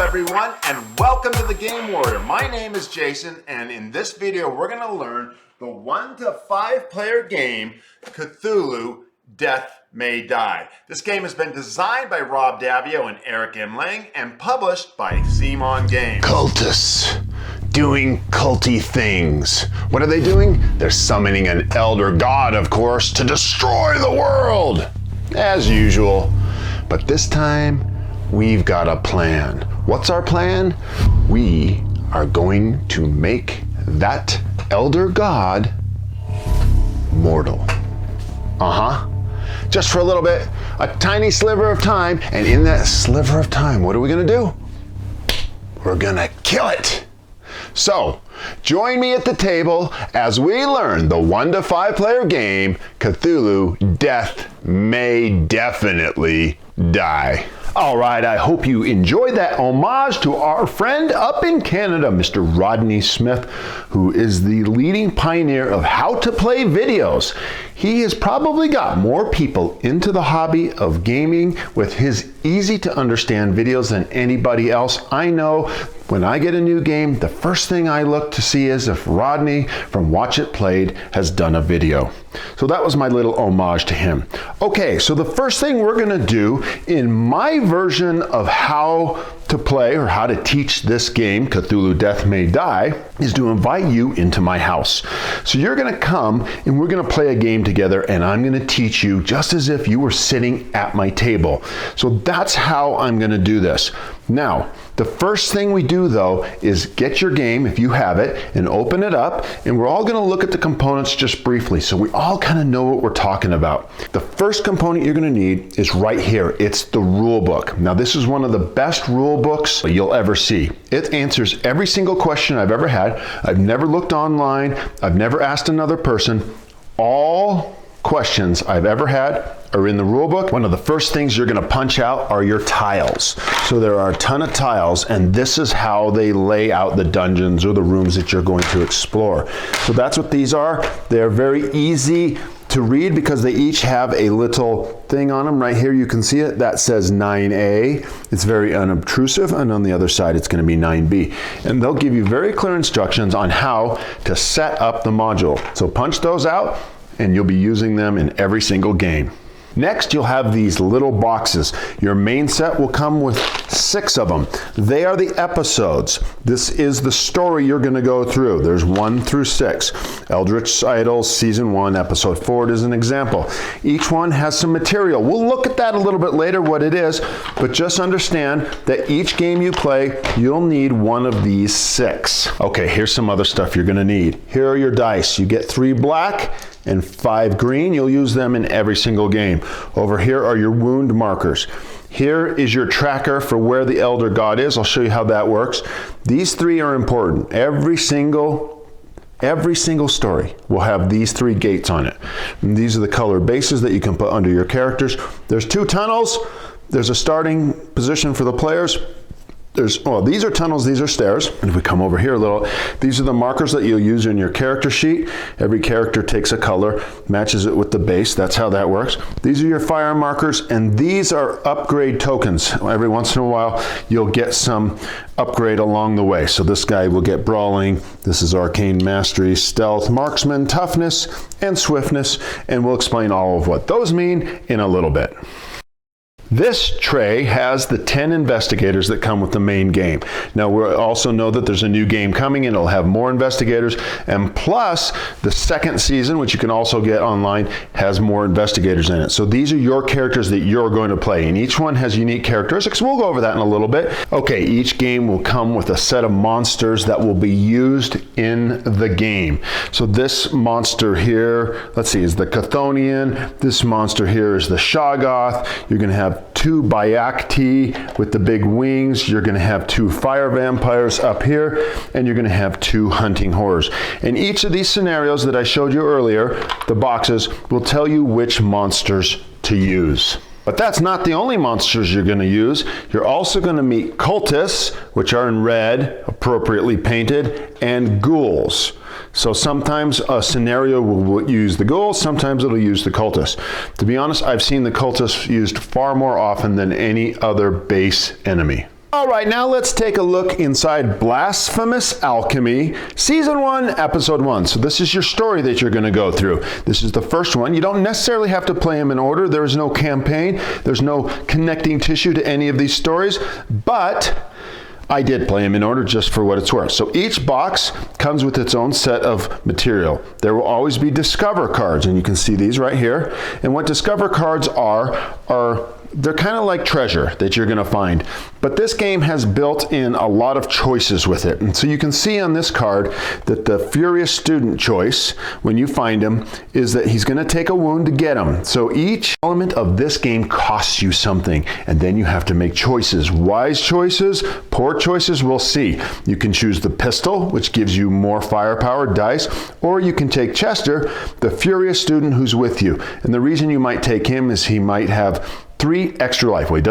everyone, and welcome to the Game Warrior. My name is Jason, and in this video we're going to learn the 1 to 5 player game Cthulhu Death May Die. This game has been designed by Rob Davio and Eric M. Lang and published by Xemon Games. Cultists doing culty things. What are they doing? They're summoning an elder god, of course, to destroy the world, as usual. But this time, we've got a plan. What's our plan? We are going to make that elder god mortal. Just for a little bit, a tiny sliver of time, and in that sliver of time, what are we gonna do? We're gonna kill it. So, join me at the table as we learn the 1 to 5 player game, Cthulhu Death May Definitely Die. All right, I hope you enjoyed that homage to our friend up in Canada, Mr. Rodney Smith, who is the leading pioneer of how to play videos. He has probably got more people into the hobby of gaming with his easy to understand videos than anybody else I know. When I get a new game, the first thing I look to see is if Rodney from Watch It Played has done a video. So that was my little homage to him. Okay, so the first thing we're gonna do in my version of how to play or how to teach this game, Cthulhu Death May Die, is to invite you into my house. So you're gonna come and we're gonna play a game together, and I'm gonna teach you just as if you were sitting at my table. So that's how I'm gonna do this. Now, the first thing we do though is get your game, if you have it, and open it up, and we're all gonna look at the components just briefly so we all kind of know what we're talking about. The first component you're gonna need is right here. It's the rule book. Now this is one of the best rule books you'll ever see. It answers every single question I've ever had. I've never looked online. I've never asked another person. All questions I've ever had are in the rule book. One of the first things you're gonna punch out are your tiles. So there are a ton of tiles, and this is how they lay out the dungeons or the rooms that you're going to explore. So that's what these are. They're very easy to read because they each have a little thing on them. Right here you can see it, that says 9A. It's very unobtrusive, and on the other side it's gonna be 9B. And they'll give you very clear instructions on how to set up the module. So punch those out, and you'll be using them in every single game. Next, you'll have these little boxes. Your main set will come with 6 of them. They are the episodes. This is the story you're going to go through. There's 1 through 6. Eldritch Idols, Season 1, Episode 4 is an example. Each one has some material. We'll look at that a little bit later, what it is, but just understand that each game you play, you'll need one of these 6. Okay, here's some other stuff you're going to need. Here are your dice. You get 3 black and 5 green. You'll use them in every single game. Over here are your wound markers. Here is your tracker for where the elder god is. I'll show you how that works. These 3 are important. Every single story will have these 3 gates on it. And these are the color bases that you can put under your characters. There's 2 tunnels. There's a starting position for the players. These are tunnels, these are stairs. And if we come over here a little, these are the markers that you'll use in your character sheet. Every character takes a color, matches it with the base. That's how that works. These are your fire markers, and these are upgrade tokens. Every once in a while, you'll get some upgrade along the way. So this guy will get brawling. This is arcane mastery, stealth, marksman, toughness, and swiftness. And we'll explain all of what those mean in a little bit. This tray has the 10 investigators that come with the main game. Now we also know that there's a new game coming and it'll have more investigators, and plus the second season, which you can also get online, has more investigators in it. So these are your characters that you're going to play, and each one has unique characteristics. We'll go over that in a little bit. Okay, each game will come with a set of monsters that will be used in the game. So this monster here, let's see, is the Chthonian. This monster here is the Shoggoth. You're going to have 2 Bayakti with the big wings. You're going to have 2 fire vampires up here, and you're going to have 2 hunting horrors. And each of these scenarios that I showed you earlier, the boxes, will tell you which monsters to use. But that's not the only monsters you're going to use. You're also going to meet cultists, which are in red, appropriately painted, and ghouls. So sometimes a scenario will use the ghouls, sometimes it'll use the cultists. To be honest, I've seen the cultists used far more often than any other base enemy. All right, now let's take a look inside Blasphemous Alchemy, Season 1, Episode 1. So this is your story that you're going to go through. This is the first one. You don't necessarily have to play them in order. There is no campaign. There's no connecting tissue to any of these stories, but I did play them in order just for what it's worth. So each box comes with its own set of material. There will always be Discover cards, and you can see these right here. And what Discover cards are they're kind of like treasure that you're going to find. But this game has built in a lot of choices with it. And so you can see on this card that the Furious Student choice, when you find him, is that he's going to take a wound to get him. So each element of this game costs you something. And then you have to make choices. Wise choices, poor choices, we'll see. You can choose the pistol, which gives you more firepower dice, or you can take Chester, the Furious Student who's with you. And the reason you might take him is he might have 3 extra life. Well,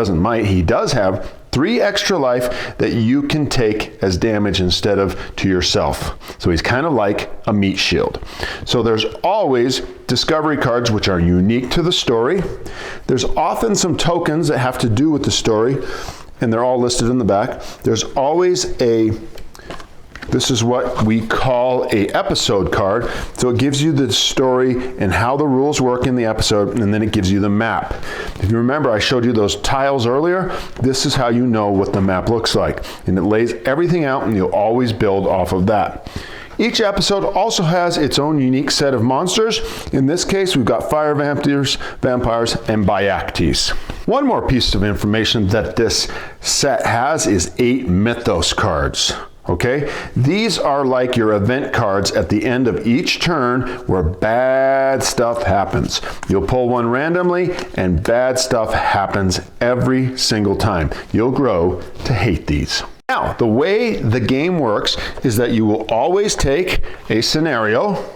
he does have 3 extra life that you can take as damage instead of to yourself. So he's kind of like a meat shield. So there's always discovery cards which are unique to the story. There's often some tokens that have to do with the story, and they're all listed in the back. There's always this is what we call a episode card. So it gives you the story and how the rules work in the episode, and then it gives you the map. If you remember, I showed you those tiles earlier. This is how you know what the map looks like. And it lays everything out, and you'll always build off of that. Each episode also has its own unique set of monsters. In this case, we've got fire vampires, and Byakhtes. One more piece of information that this set has is 8 mythos cards. Okay, these are like your event cards at the end of each turn where bad stuff happens. You'll pull one randomly and bad stuff happens every single time. You'll grow to hate these. Now, the way the game works is that you will always take a scenario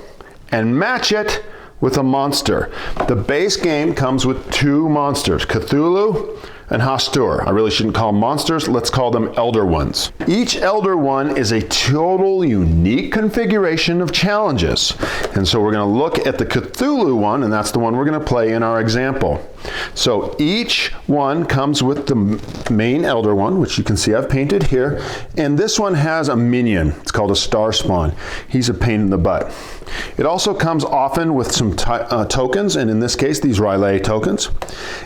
and match it with a monster. The base game comes with 2 monsters, Cthulhu and Hastur. I really shouldn't call them monsters, let's call them Elder Ones. Each Elder One is a total unique configuration of challenges. And so we're going to look at the Cthulhu one, and that's the one we're going to play in our example. So each one comes with the main Elder One, which you can see I've painted here, and this one has a minion. It's called a Star Spawn. He's a pain in the butt. It also comes often with some tokens, and in this case, these Riley tokens.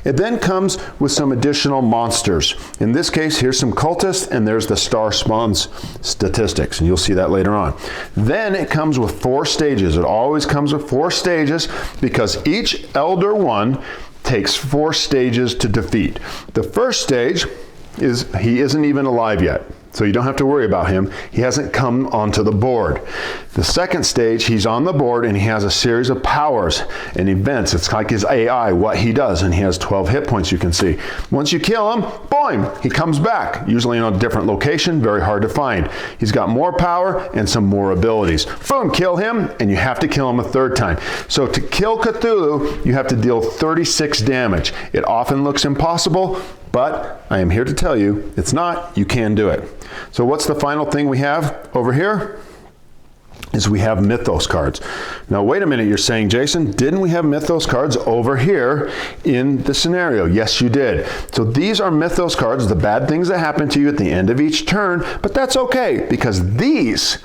It then comes with some additional monsters. In this case, here's some cultists, and there's the Star Spawn's statistics, and you'll see that later on. Then it comes with 4 stages. It always comes with 4 stages because each Elder One takes 4 stages to defeat. The first stage is he isn't even alive yet. So you don't have to worry about him. He hasn't come onto the board. The second stage, he's on the board and he has a series of powers and events. It's like his AI, what he does, and he has 12 hit points you can see. Once you kill him, boom, he comes back, usually in a different location, very hard to find. He's got more power and some more abilities. Boom, kill him, and you have to kill him a 3rd time. So to kill Cthulhu, you have to deal 36 damage. It often looks impossible, but I am here to tell you, it's not. You can do it. So what's the final thing we have over here? Is we have mythos cards. Now wait a minute, you're saying, Jason, didn't we have mythos cards over here in the scenario? Yes, you did. So these are mythos cards, the bad things that happen to you at the end of each turn, but that's okay because these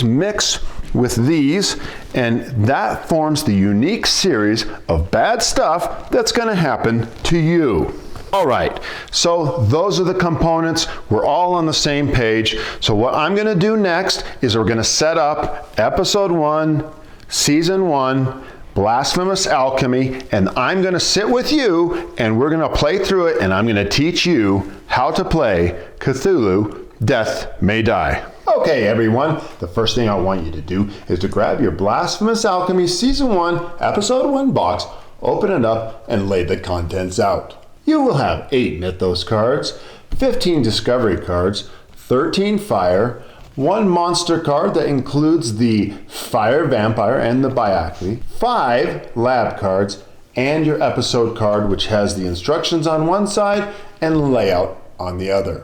mix with these, and that forms the unique series of bad stuff that's going to happen to you. All right, so those are the components. We're all on the same page. So what I'm going to do next is we're going to set up Episode 1, Season 1, Blasphemous Alchemy, and I'm going to sit with you and we're going to play through it, and I'm going to teach you how to play Cthulhu Death May Die. Okay, everyone, the first thing I want you to do is to grab your Blasphemous Alchemy Season 1, Episode 1 box, open it up, and lay the contents out. You will have 8 Mythos cards, 15 Discovery cards, 13 Fire, 1 Monster card that includes the Fire Vampire and the Byakhtes, 5 Lab cards, and your Episode card, which has the instructions on one side and layout on the other.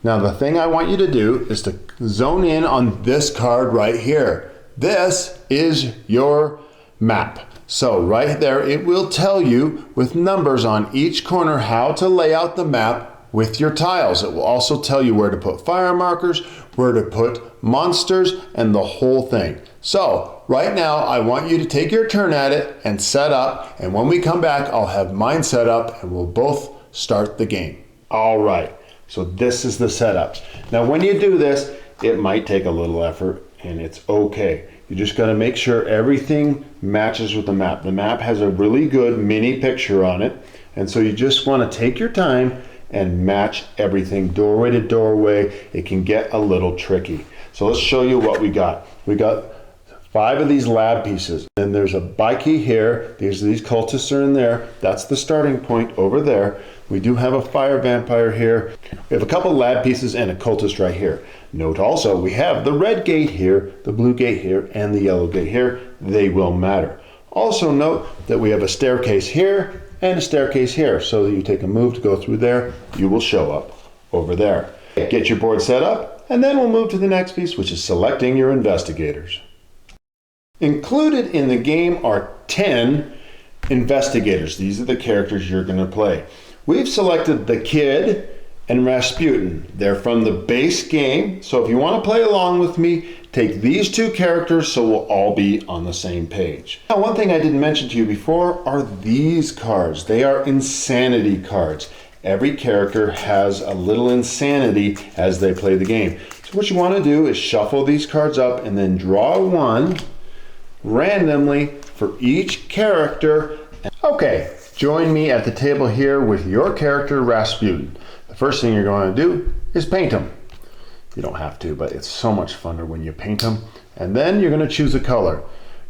Now the thing I want you to do is to zone in on this card right here. This is your map. So right there, it will tell you with numbers on each corner how to lay out the map with your tiles. It will also tell you where to put fire markers, where to put monsters, and the whole thing. So right now, I want you to take your turn at it and set up. And when we come back, I'll have mine set up and we'll both start the game. All right, so this is the setup. Now, when you do this, it might take a little effort and it's okay. You just gotta make sure everything matches with the map. The map has a really good mini picture on it. And so you just wanna take your time and match everything doorway to doorway. It can get a little tricky. So let's show you what we got. We got 5 of these lab pieces. Then there's a bikie here. These cultists are in there. That's the starting point over there. We do have a fire vampire here. We have a couple lab pieces and a cultist right here. Note also, we have the red gate here, the blue gate here, and the yellow gate here. They will matter. Also note that we have a staircase here and a staircase here. So that you take a move to go through there, you will show up over there. Get your board set up, and then we'll move to the next piece, which is selecting your investigators. Included in the game are 10 investigators. These are the characters you're going to play. We've selected the Kid and Rasputin. They're from the base game, so if you want to play along with me, take these 2 characters so we'll all be on the same page. Now, one thing I didn't mention to you before are these cards. They are insanity cards. Every character has a little insanity as they play the game. So what you want to do is shuffle these cards up and then draw one randomly for each character. Okay, join me at the table here with your character Rasputin. The first thing you're going to do is paint him. You don't have to, but it's so much funner when you paint him. And then you're going to choose a color.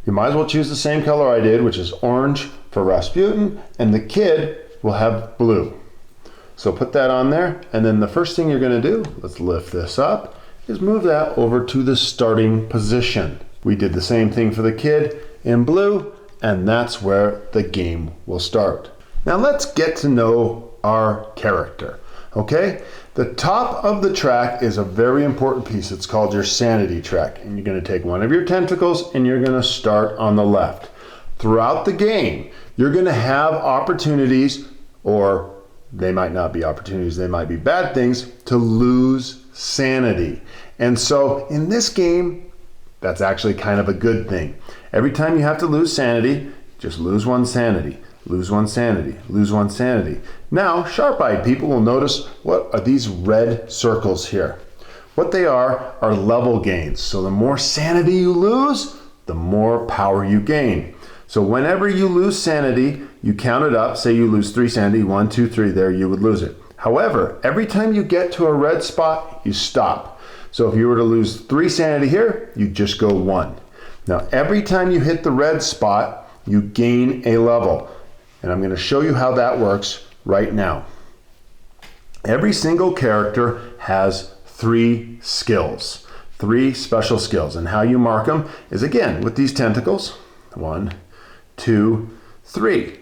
You might as well choose the same color I did, which is orange for Rasputin, and the Kid will have blue. So put that on there, and then the first thing you're going to do, let's lift this up, is move that over to the starting position. We did the same thing for the Kid in blue, and that's where the game will start. Now let's get to know our character, okay? The top of the track is a very important piece. It's called your sanity track, and you're going to take one of your tentacles and you're going to start on the left. Throughout the game, you're going to have opportunities, or they might not be opportunities, they might be bad things, to lose sanity. And so in this game, that's actually kind of a good thing. Every time you have to lose sanity, just lose 1 sanity, lose 1 sanity, lose 1 sanity. Now, sharp-eyed people will notice what are these red circles here. What they are level gains. So the more sanity you lose, the more power you gain. So whenever you lose sanity, you count it up. Say you lose 3 sanity, 1, 2, 3, there, you would lose it. However, every time you get to a red spot, you stop. So if you were to lose 3 sanity here, you just go 1. Now, every time you hit the red spot, you gain a level. And I'm going to show you how that works right now. Every single character has 3 skills, 3 special skills. And how you mark them is, again, with these tentacles. 1, 2, 3.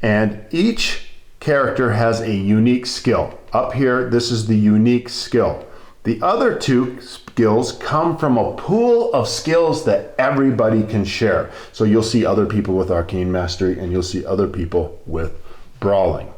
And each character has a unique skill. Up here, this is the unique skill. The other 2 skills come from a pool of skills that everybody can share. So you'll see other people with Arcane Mastery and you'll see other people with Brawling.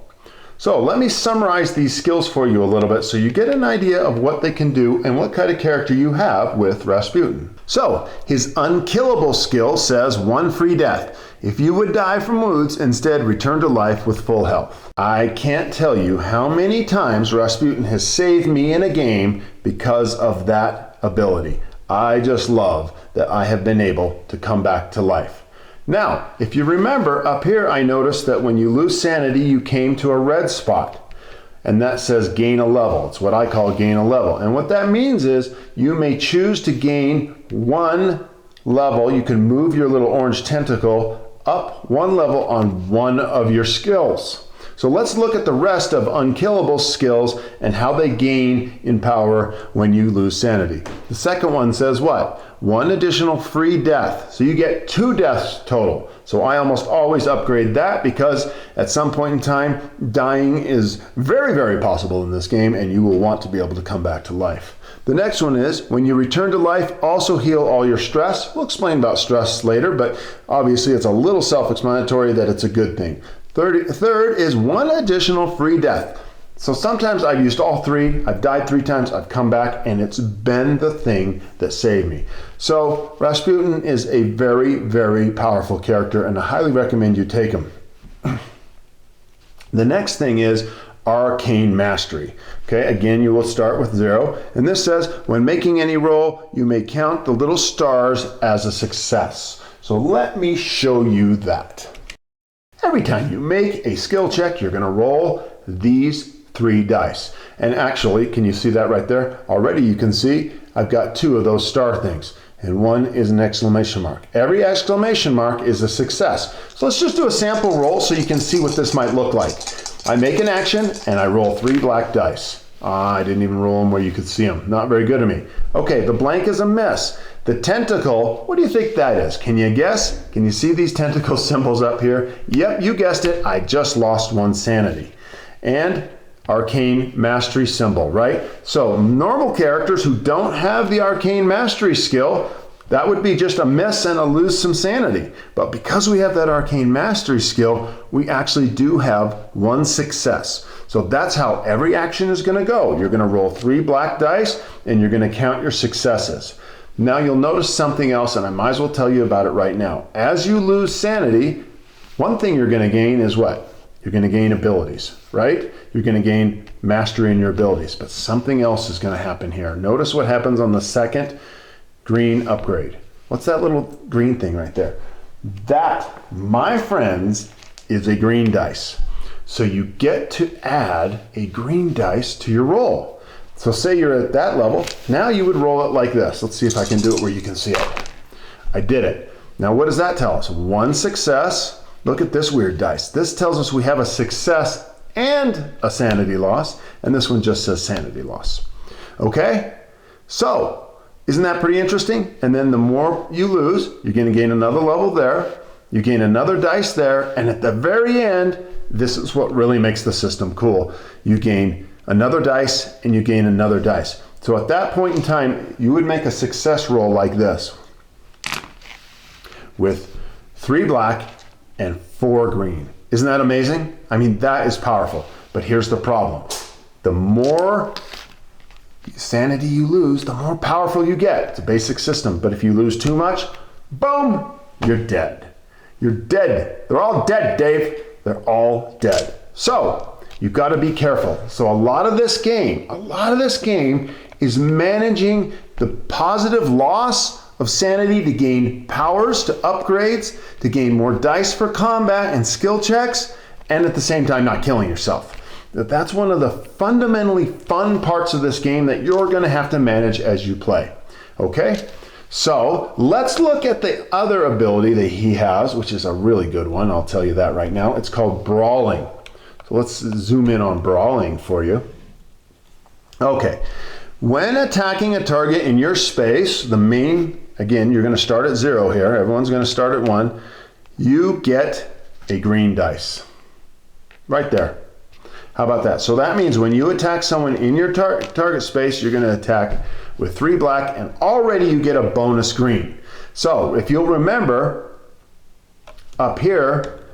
So let me summarize these skills for you a little bit so you get an idea of what they can do and what kind of character you have with Rasputin. So his unkillable skill says 1 free death. If you would die from wounds, instead return to life with full health. I can't tell you how many times Rasputin has saved me in a game because of that ability. I just love that I have been able to come back to life. Now, if you remember up here, I noticed that when you lose sanity, you came to a red spot. And that says gain a level. It's what I call gain a level. And what that means is you may choose to gain 1 level. You can move your little orange tentacle up 1 level on 1 of your skills. So let's look at the rest of unkillable skills and how they gain in power when you lose sanity. The second one says what? 1 additional free death. So you get 2 deaths total. So I almost always upgrade that because at some point in time, dying is very, very possible in this game and you will want to be able to come back to life. The next one is when you return to life, also heal all your stress. We'll explain about stress later, but obviously it's a little self-explanatory that it's a good thing. Third is 1 additional free death. So sometimes I've used all three, I've died 3 times, I've come back, and it's been the thing that saved me. So Rasputin is a very, very powerful character, and I highly recommend you take him. The next thing is Arcane Mastery. Okay, again, you will start with 0. And this says, when making any roll, you may count the little stars as a success. So let me show you that. Every time you make a skill check, you're going to roll these 3 dice. And actually, can you see that right there? Already you can see I've got 2 of those star things. And 1 is an exclamation mark. Every exclamation mark is a success. So let's just do a sample roll so you can see what this might look like. I make an action and I roll 3 black dice. I didn't even roll them where you could see them. Not very good of me. Okay, the blank is a miss. The tentacle, what do you think that is? Can you guess? Can you see these tentacle symbols up here? Yep, you guessed it. I just lost 1 sanity. And Arcane Mastery symbol, right? So normal characters who don't have the Arcane Mastery skill, that would be just a miss and a lose some sanity. But because we have that Arcane Mastery skill, we actually do have 1 success. So that's how every action is going to go. You're going to roll 3 black dice and you're going to count your successes. Now you'll notice something else, and I might as well tell you about it right now. As you lose sanity, one thing you're going to gain is what? You're going to gain abilities, right? You're going to gain mastery in your abilities. But something else is going to happen here. Notice what happens on the second green upgrade. What's that little green thing right there? That, my friends, is a green dice. So you get to add a green dice to your roll. So say you're at that level. Now you would roll it like this. Let's see if I can do it where you can see it. I did it. Now what does that tell us? 1 success. Look at this weird dice. This tells us we have a success and a sanity loss, and this one just says sanity loss. Okay? So, isn't that pretty interesting? And then the more you lose, you're going to gain another level there, you gain another dice there, and at the very end, this is what really makes the system cool. You gain another dice and you gain another dice. So at that point in time, you would make a success roll like this with 3 black and 4 green. Isn't that amazing? I mean, that is powerful. But here's the problem. The more sanity you lose, the more powerful you get. It's a basic system. But if you lose too much, boom, you're dead. You're dead. They're all dead, Dave. They're all dead. So you've got to be careful. So a lot of this game is managing the positive loss of sanity to gain powers, to upgrades, to gain more dice for combat and skill checks, and at the same time not killing yourself. That's one of the fundamentally fun parts of this game that you're going to have to manage as you play. Okay? So let's look at the other ability that he has, which is a really good one. I'll tell you that right now. It's called Brawling. So let's zoom in on Brawling for you. Okay. When attacking a target in your space, the main, again, you're going to start at 0 here. Everyone's going to start at 1. You get a green dice. Right there. How about that? So that means when you attack someone in your target space, you're going to attack with 3 black, and already you get a bonus green. So if you'll remember, up here,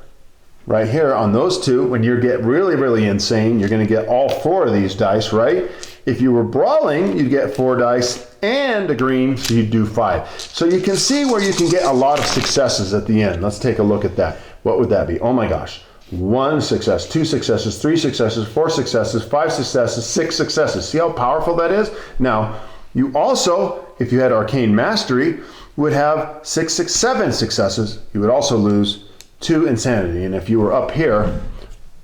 right here on those 2, when you get really, really insane, you're going to get all 4 of these dice, right? If you were brawling, you'd get 4 dice and a green, so you'd do 5. So you can see where you can get a lot of successes at the end. Let's take a look at that. What would that be? Oh my gosh. 1 success, 2 successes, 3 successes, 4 successes, 5 successes, 6 successes. See how powerful that is? Now, you also, if you had Arcane Mastery, would have 6, 7 successes. You would also lose 2 insanity. And if you were up here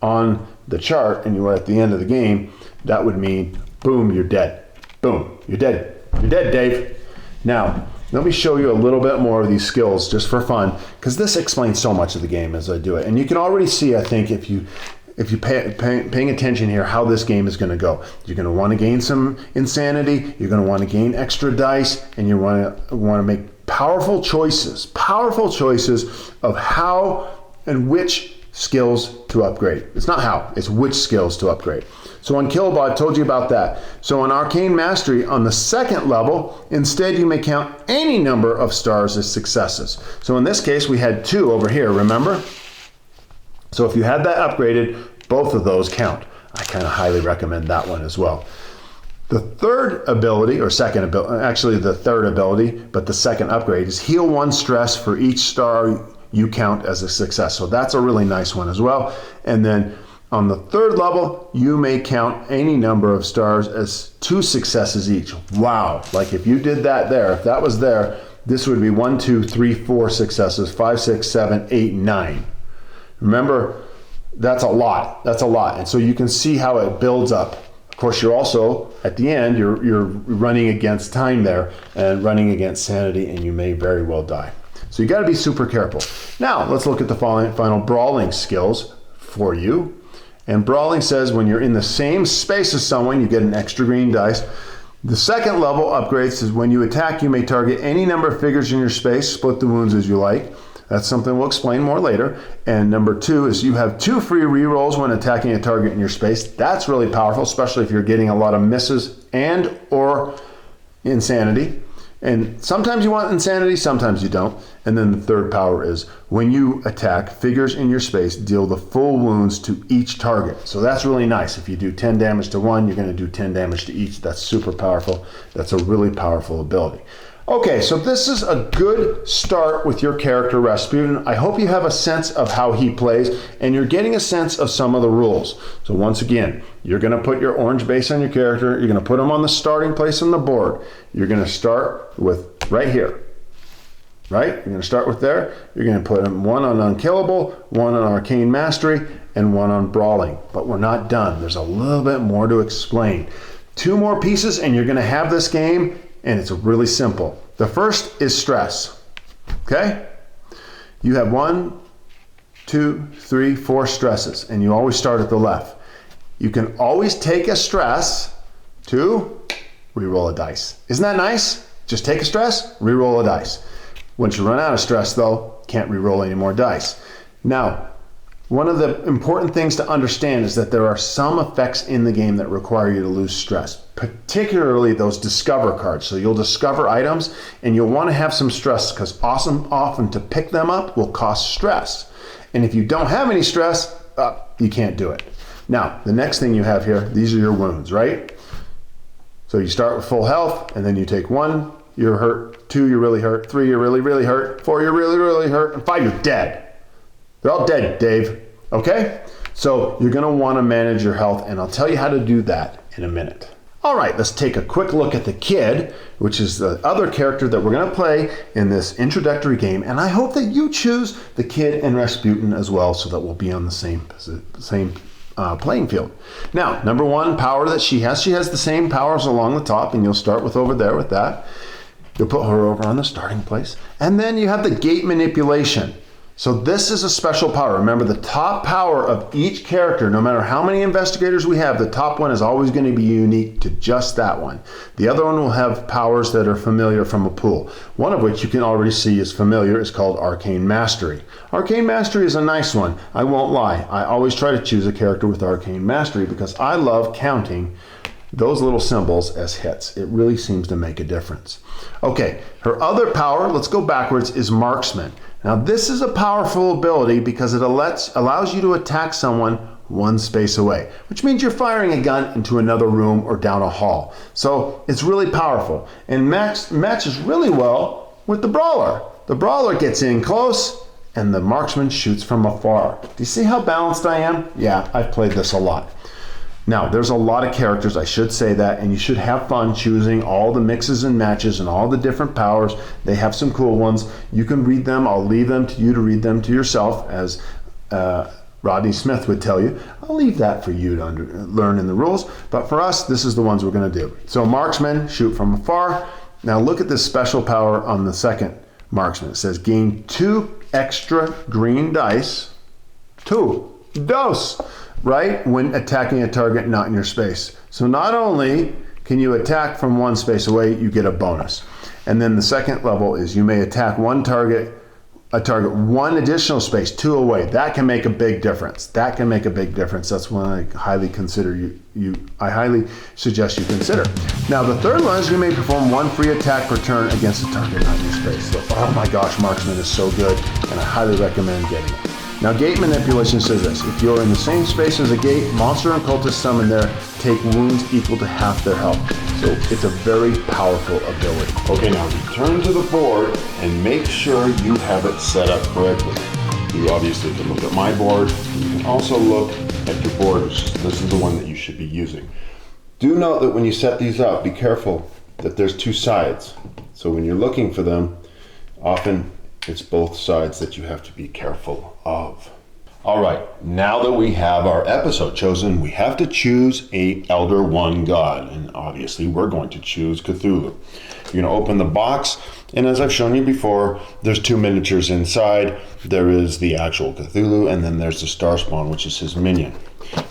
on the chart and you were at the end of the game, that would mean, boom, you're dead. Boom, you're dead. You're dead, Dave. Now, let me show you a little bit more of these skills just for fun, because this explains so much of the game as I do it. And you can already see, I think, if you paying attention here, how this game is going to go. You're going to want to gain some insanity. You're going to want to gain extra dice, and you want to make powerful choices of how and which skills to upgrade. It's not how, it's which skills to upgrade. So on Killbot, I told you about that. So on Arcane Mastery, on the 2nd level, instead you may count any number of stars as successes. So in this case, we had 2 over here, remember? So if you had that upgraded, both of those count. I I kind of highly recommend that one as well. The third ability, or second ability, actually the third ability, but the second upgrade is heal 1 stress for each star you count as a success. So that's a really nice one as well. And then on the third level, you may count any number of stars as 2 successes each. Wow, like if you did that there, if that was there, this would be 1, 2, 3, 4 successes, 5, 6, 7, 8, 9. Remember, that's a lot. That's a lot. And so you can see how it builds up. Of course, you're also, at the end, you're running against time there and running against sanity, and you may very well die. So you got to be super careful. Now, let's look at the final brawling skills for you. And brawling says when you're in the same space as someone, you get an extra green dice. The second level upgrades is when you attack, you may target any number of figures in your space, split the wounds as you like. That's something we'll explain more later. And number 2 is you have 2 free rerolls when attacking a target in your space. That's really powerful, especially if you're getting a lot of misses and or insanity. And sometimes you want insanity, sometimes you don't. And then the third power is when you attack, figures in your space deal the full wounds to each target. So that's really nice. If you do 10 damage to one, you're going to do 10 damage to each. That's super powerful. That's a really powerful ability. Okay, so this is a good start with your character, Rasputin. I hope you have a sense of how he plays and you're getting a sense of some of the rules. So once again, you're going to put your orange base on your character. You're going to put him on the starting place on the board. You're going to start with right here, right? You're going to start with there. You're going to put him 1 on Unkillable, 1 on Arcane Mastery, and 1 on Brawling. But we're not done. There's a little bit more to explain. 2 more pieces and you're going to have this game. And it's really simple. The first is stress, okay? You have 1, 2, 3, 4 stresses, and you always start at the left. You can always take a stress to re-roll a dice. Isn't that nice? Just take a stress, re-roll a dice. Once you run out of stress though, can't re-roll any more dice. Now, one of the important things to understand is that there are some effects in the game that require you to lose stress, particularly those discover cards. So you'll discover items and you'll want to have some stress because often to pick them up will cost stress. And if you don't have any stress, you can't do it. Now, the next thing you have here, these are your wounds, right? So you start with full health and then you take 1, you're hurt, 2, you're really hurt, 3, you're really, really hurt, 4, you're really, really hurt, and 5, you're dead. They're all dead, Dave. Okay? So you're going to want to manage your health, and I'll tell you how to do that in a minute. All right, let's take a quick look at the kid, which is the other character that we're going to play in this introductory game, and I hope that you choose the kid and Rasputin as well so that we'll be on the same playing field. Now, number 1 power that she has the same powers along the top, and you'll start with over there with that. You'll put her over on the starting place, and then you have the gate manipulation. So this is a special power. Remember, the top power of each character, no matter how many investigators we have, the top one is always going to be unique to just that one. The other one will have powers that are familiar from a pool. One of which you can already see is familiar. It's called Arcane Mastery. Arcane Mastery is a nice one. I won't lie. I always try to choose a character with Arcane Mastery because I love counting those little symbols as hits. It really seems to make a difference. Okay, her other power, let's go backwards, is Marksman. Now this is a powerful ability because it allows you to attack someone 1 space away, which means you're firing a gun into another room or down a hall. So it's really powerful and matches really well with the Brawler. The Brawler gets in close and the Marksman shoots from afar. Do you see how balanced I am? Yeah, I've played this a lot. Now, there's a lot of characters, I should say that, and you should have fun choosing all the mixes and matches and all the different powers. They have some cool ones. You can read them. I'll leave them to you to read them to yourself, as Rodney Smith would tell you. I'll leave that for you to learn in the rules. But for us, this is the ones we're going to do. So Marksman, shoot from afar. Now look at this special power on the second Marksman. It says gain 2 extra green dice. 2. Dose. Right? When attacking a target not in your space. So not only can you attack from 1 space away, you get a bonus. And then the second level is you may attack a target 1 additional space, 2 away. That can make a big difference. That can make a big difference. That's one I highly consider I highly suggest you consider. Now the third one is you may perform 1 free attack per turn against a target not in your space. So, oh my gosh, Marksman is so good, and I highly recommend getting it. Now, gate manipulation says this: if you're in the same space as a gate, monster and cultist summoned there take wounds equal to half their health. So it's a very powerful ability. Okay, now return to the board and make sure you have it set up correctly. You obviously can look at my board. You can also look at your board. This is the one that you should be using. Do note that when you set these up, be careful that there's two sides. So when you're looking for them, often it's both sides that you have to be careful of. All right, now that we have our episode chosen, we have to choose a Elder One god, and obviously we're going to choose Cthulhu. You're gonna open the box, and as I've shown you before, there's two miniatures inside. There is the actual Cthulhu, and then there's the Star Spawn, which is his minion.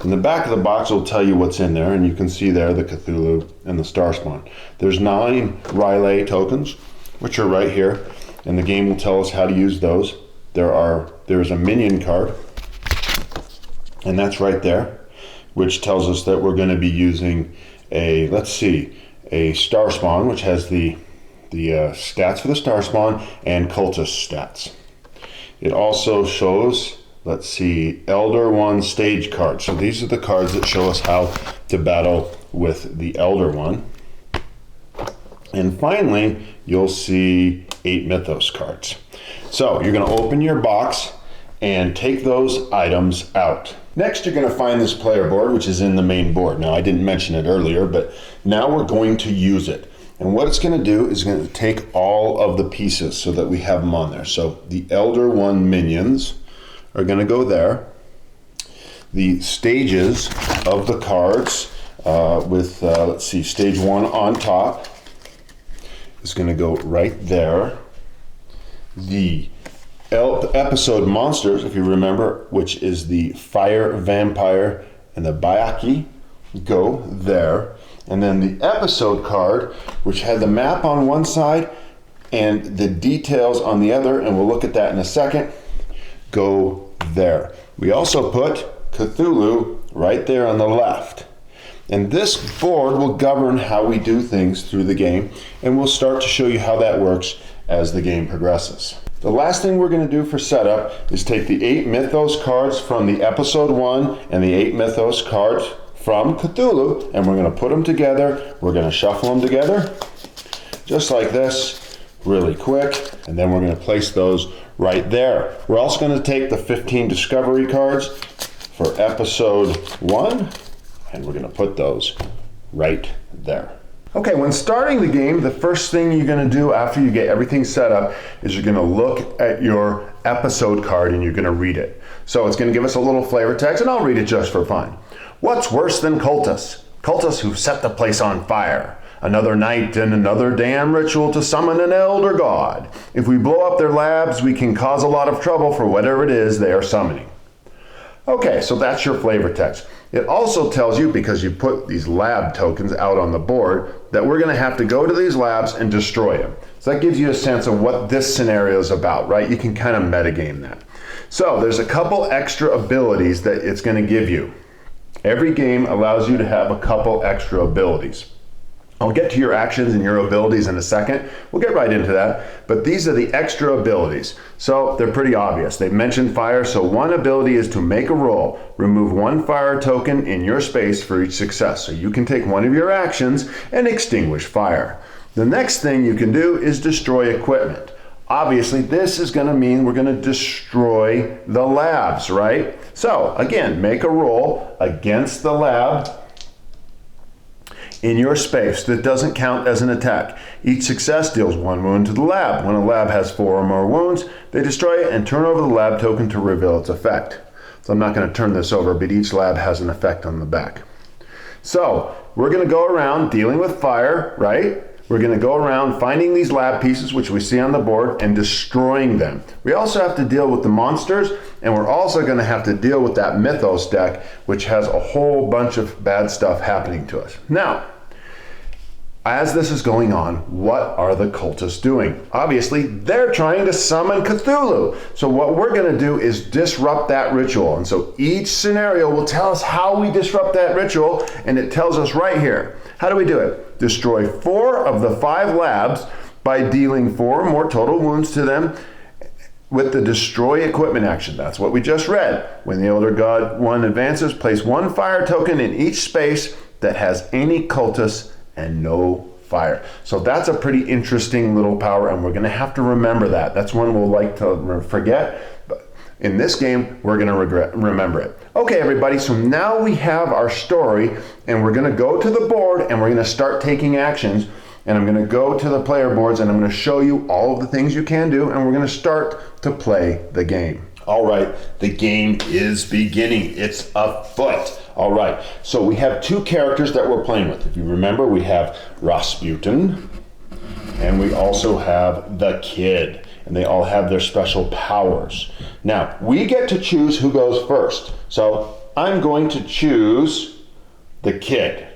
In the back of the box will tell you what's in there, and you can see there the Cthulhu and the Star Spawn. There's 9 Riley tokens, which are right here, and the game will tell us how to use those. There's a minion card, and that's right there, which tells us that we're going to be using a Star Spawn, which has the stats for the Star Spawn and cultist stats. It also shows, Elder One stage cards. So these are the cards that show us how to battle with the Elder One. And finally, you'll see 8 Mythos cards. So you're going to open your box and take those items out. Next, you're going to find this player board, which is in the main board. Now, I didn't mention it earlier, but now we're going to use it. And what it's going to do is going to take all of the pieces so that we have them on there. So the Elder One minions are going to go there. The stages of the cards stage 1 on top is going to go right there. The episode monsters, if you remember, which is the fire vampire and the Bayaki, go there. And then the episode card, which had the map on one side and the details on the other, and we'll look at that in a second, go there. We also put Cthulhu right there on the left. And this board will govern how we do things through the game, and we'll start to show you how that works as the game progresses. The last thing we're going to do for setup is take the 8 Mythos cards from the episode 1 and the 8 Mythos cards from Cthulhu, and we're going to put them together. We're going to shuffle them together just like this, really quick, and then we're going to place those right there. We're also going to take the 15 Discovery cards for episode 1, and we're going to put those right there. Okay, when starting the game, the first thing you're going to do after you get everything set up is you're going to look at your episode card and you're going to read it. So it's going to give us a little flavor text, and I'll read it just for fun. What's worse than cultists? Cultists who set the place on fire. Another night and another damn ritual to summon an elder god. If we blow up their labs, we can cause a lot of trouble for whatever it is they are summoning. Okay, so that's your flavor text. It also tells you, because you put these lab tokens out on the board, that we're going to have to go to these labs and destroy them. So that gives you a sense of what this scenario is about, right? You can kind of metagame that. So there's a couple extra abilities that it's going to give you. Every game allows you to have a couple extra abilities. I'll get to your actions and your abilities in a second. We'll get right into that. But these are the extra abilities. So they're pretty obvious. They mentioned fire, so one ability is to make a roll. Remove 1 fire token in your space for each success. So you can take one of your actions and extinguish fire. The next thing you can do is destroy equipment. Obviously, this is going to mean we're going to destroy the labs, right? So again, make a roll against the lab in your space. That doesn't count as an attack. Each success deals 1 wound to the lab. When a lab has 4 or more wounds, they destroy it and turn over the lab token to reveal its effect. So I'm not going to turn this over, but each lab has an effect on the back. So we're going to go around dealing with fire, right? We're going to go around finding these lab pieces, which we see on the board, and destroying them. We also have to deal with the monsters, and we're also going to have to deal with that Mythos deck, which has a whole bunch of bad stuff happening to us. Now, as this is going on, what are the cultists doing? Obviously, they're trying to summon Cthulhu. So what we're going to do is disrupt that ritual. And so each scenario will tell us how we disrupt that ritual, and it tells us right here. How do we do it? Destroy 4 of the 5 labs by dealing 4 more total wounds to them, with the destroy equipment action. That's what we just read. When the Elder God 1 advances, place 1 fire token in each space that has any cultists and no fire. So that's a pretty interesting little power, and we're going to have to remember that. That's one we'll like to forget, but in this game, we're going to remember it. Okay, everybody, so now we have our story, and we're going to go to the board, and we're going to start taking actions. And I'm going to go to the player boards and I'm going to show you all of the things you can do, and we're going to start to play the game. All right, the game is beginning. It's afoot. All right, so we have 2 characters that we're playing with. If you remember, we have Rasputin and we also have the Kid, and they all have their special powers. Now, we get to choose who goes first. So I'm going to choose the Kid.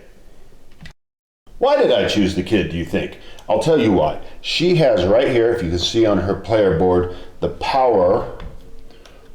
Why did I choose the Kid, do you think? I'll tell you why. She has right here, if you can see on her player board, the power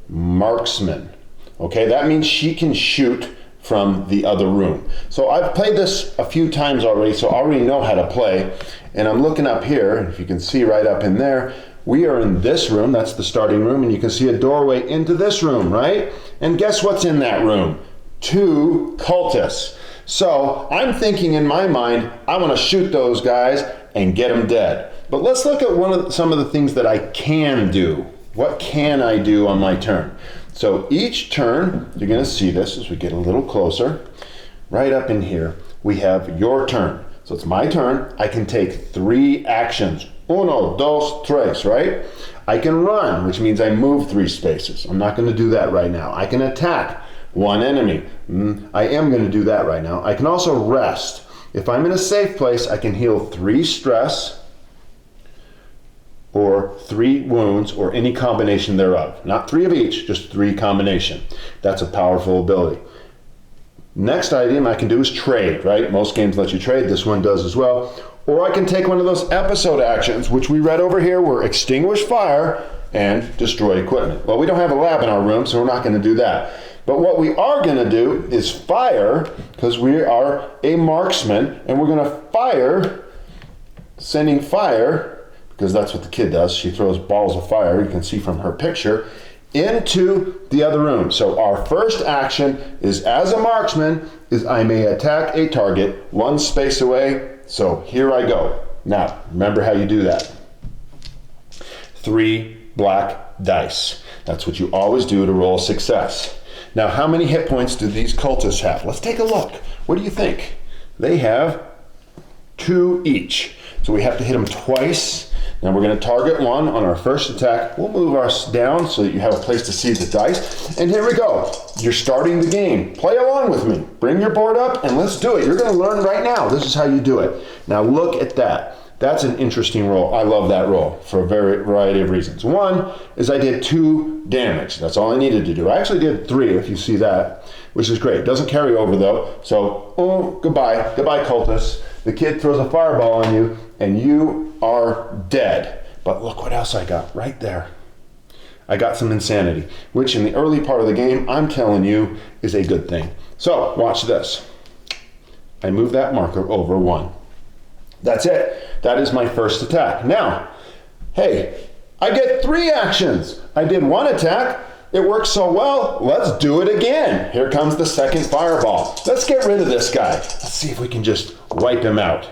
marksman. Okay, that means she can shoot from the other room. So I've played this a few times already, so I already know how to play. And I'm looking up here, and if you can see right up in there, we are in this room, that's the starting room, and you can see a doorway into this room, right? And guess what's in that room? 2 cultists. So I'm thinking in my mind, I want to shoot those guys and get them dead. But let's look at some of the things that I can do. What can I do on my turn? So each turn, you're going to see this as we get a little closer. Right up in here, we have your turn. So it's my turn. I can take 3 actions. 1, 2, 3, right? I can run, which means I move 3 spaces. I'm not going to do that right now. I can attack 1 enemy. I am going to do that right now. I can also rest. If I'm in a safe place, I can heal 3 stress or 3 wounds or any combination thereof. Not 3 of each, just 3 combination. That's a powerful ability. Next item I can do is trade, right? Most games let you trade. This one does as well. Or I can take one of those episode actions, which we read over here, were extinguish fire and destroy equipment. Well, we don't have a lab in our room, so we're not going to do that. But what we are going to do is fire, because we are a marksman, and we're going to fire, sending fire, because that's what the Kid does. She throws balls of fire, you can see from her picture, into the other room. So our first action is, as a marksman, is I may attack a target 1 space away. So here I go. Now, remember how you do that. 3 black dice. That's what you always do to roll success. Now, how many hit points do these cultists have? Let's take a look. What do you think? They have 2 each. So we have to hit them twice. Now we're going to target 1 on our first attack. We'll move ours down so that you have a place to see the dice. And here we go. You're starting the game. Play along with me. Bring your board up and let's do it. You're going to learn right now. This is how you do it. Now look at that. That's an interesting roll. I love that roll for a variety of reasons. 1 is I did 2 damage. That's all I needed to do. I actually did 3, if you see that, which is great. Doesn't carry over though. So, goodbye. Goodbye, cultists. The Kid throws a fireball on you and you are dead. But look what else I got right there. I got some insanity, which in the early part of the game, I'm telling you, is a good thing. So, watch this. I move that marker over 1. That's it. That is my first attack. Now, hey, I get 3 actions. I did 1 attack. It worked so well, let's do it again. Here comes the second fireball. Let's get rid of this guy. Let's see if we can just wipe him out.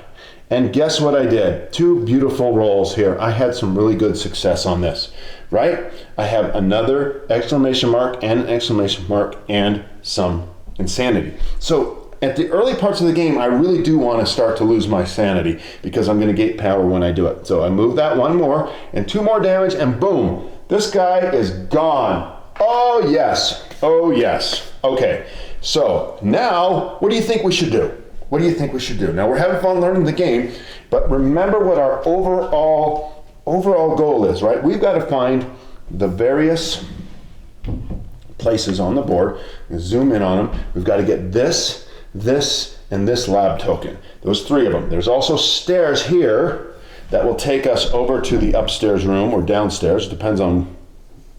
And guess what I did? 2 beautiful rolls here. I had some really good success on this, right? I have another exclamation mark and an exclamation mark and some insanity. So at the early parts of the game, I really do want to start to lose my sanity because I'm going to gate power when I do it. So I move that 1 more and 2 more damage and boom, this guy is gone. Oh yes, oh yes. Okay, so now what do you think we should do? What do you think we should do? Now we're having fun learning the game, but remember what our overall goal is, right? We've got to find the various places on the board. Zoom in on them. We've got to get this, and this lab token. Those 3 of them. There's also stairs here that will take us over to the upstairs room or downstairs, depends on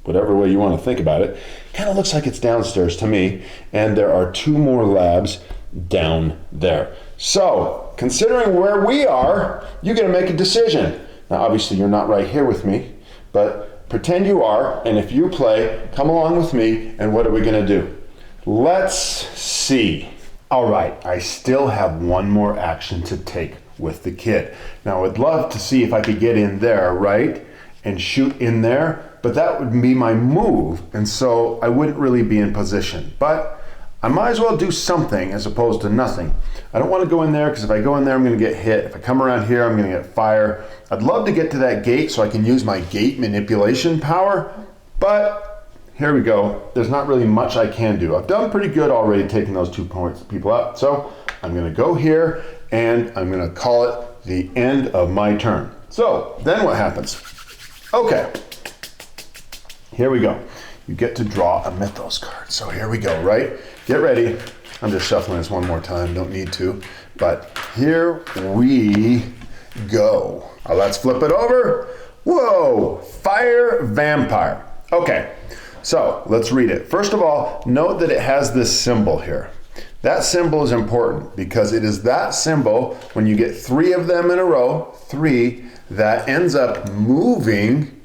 whatever way you want to think about it. Kind of looks like it's downstairs to me. And there are 2 more labs down there. So, considering where we are, you got to make a decision. Now, obviously, you're not right here with me, but pretend you are, and if you play, come along with me, and what are we gonna do? Let's see. All right, I still have one more action to take with the kid. Now, I would love to see if I could get in there, right? And shoot in there, but that would be my move, and so I wouldn't really be in position. But I might as well do something as opposed to nothing. I don't want to go in there because if I go in there, I'm going to get hit. If I come around here, I'm going to get fire. I'd love to get to that gate so I can use my gate manipulation power, but here we go. There's not really much I can do. I've done pretty good already taking those 2 people out, so I'm going to go here and I'm going to call it the end of my turn. So then what happens? Okay, here we go. You get to draw a Mythos card. So here we go, right? Get ready. I'm just shuffling this one more time, don't need to. But here we go. Let's flip it over. Whoa, Fire Vampire. Okay, so let's read it. First of all, note that it has this symbol here. That symbol is important because it is that symbol, when you get 3 of them in a row, 3, that ends up moving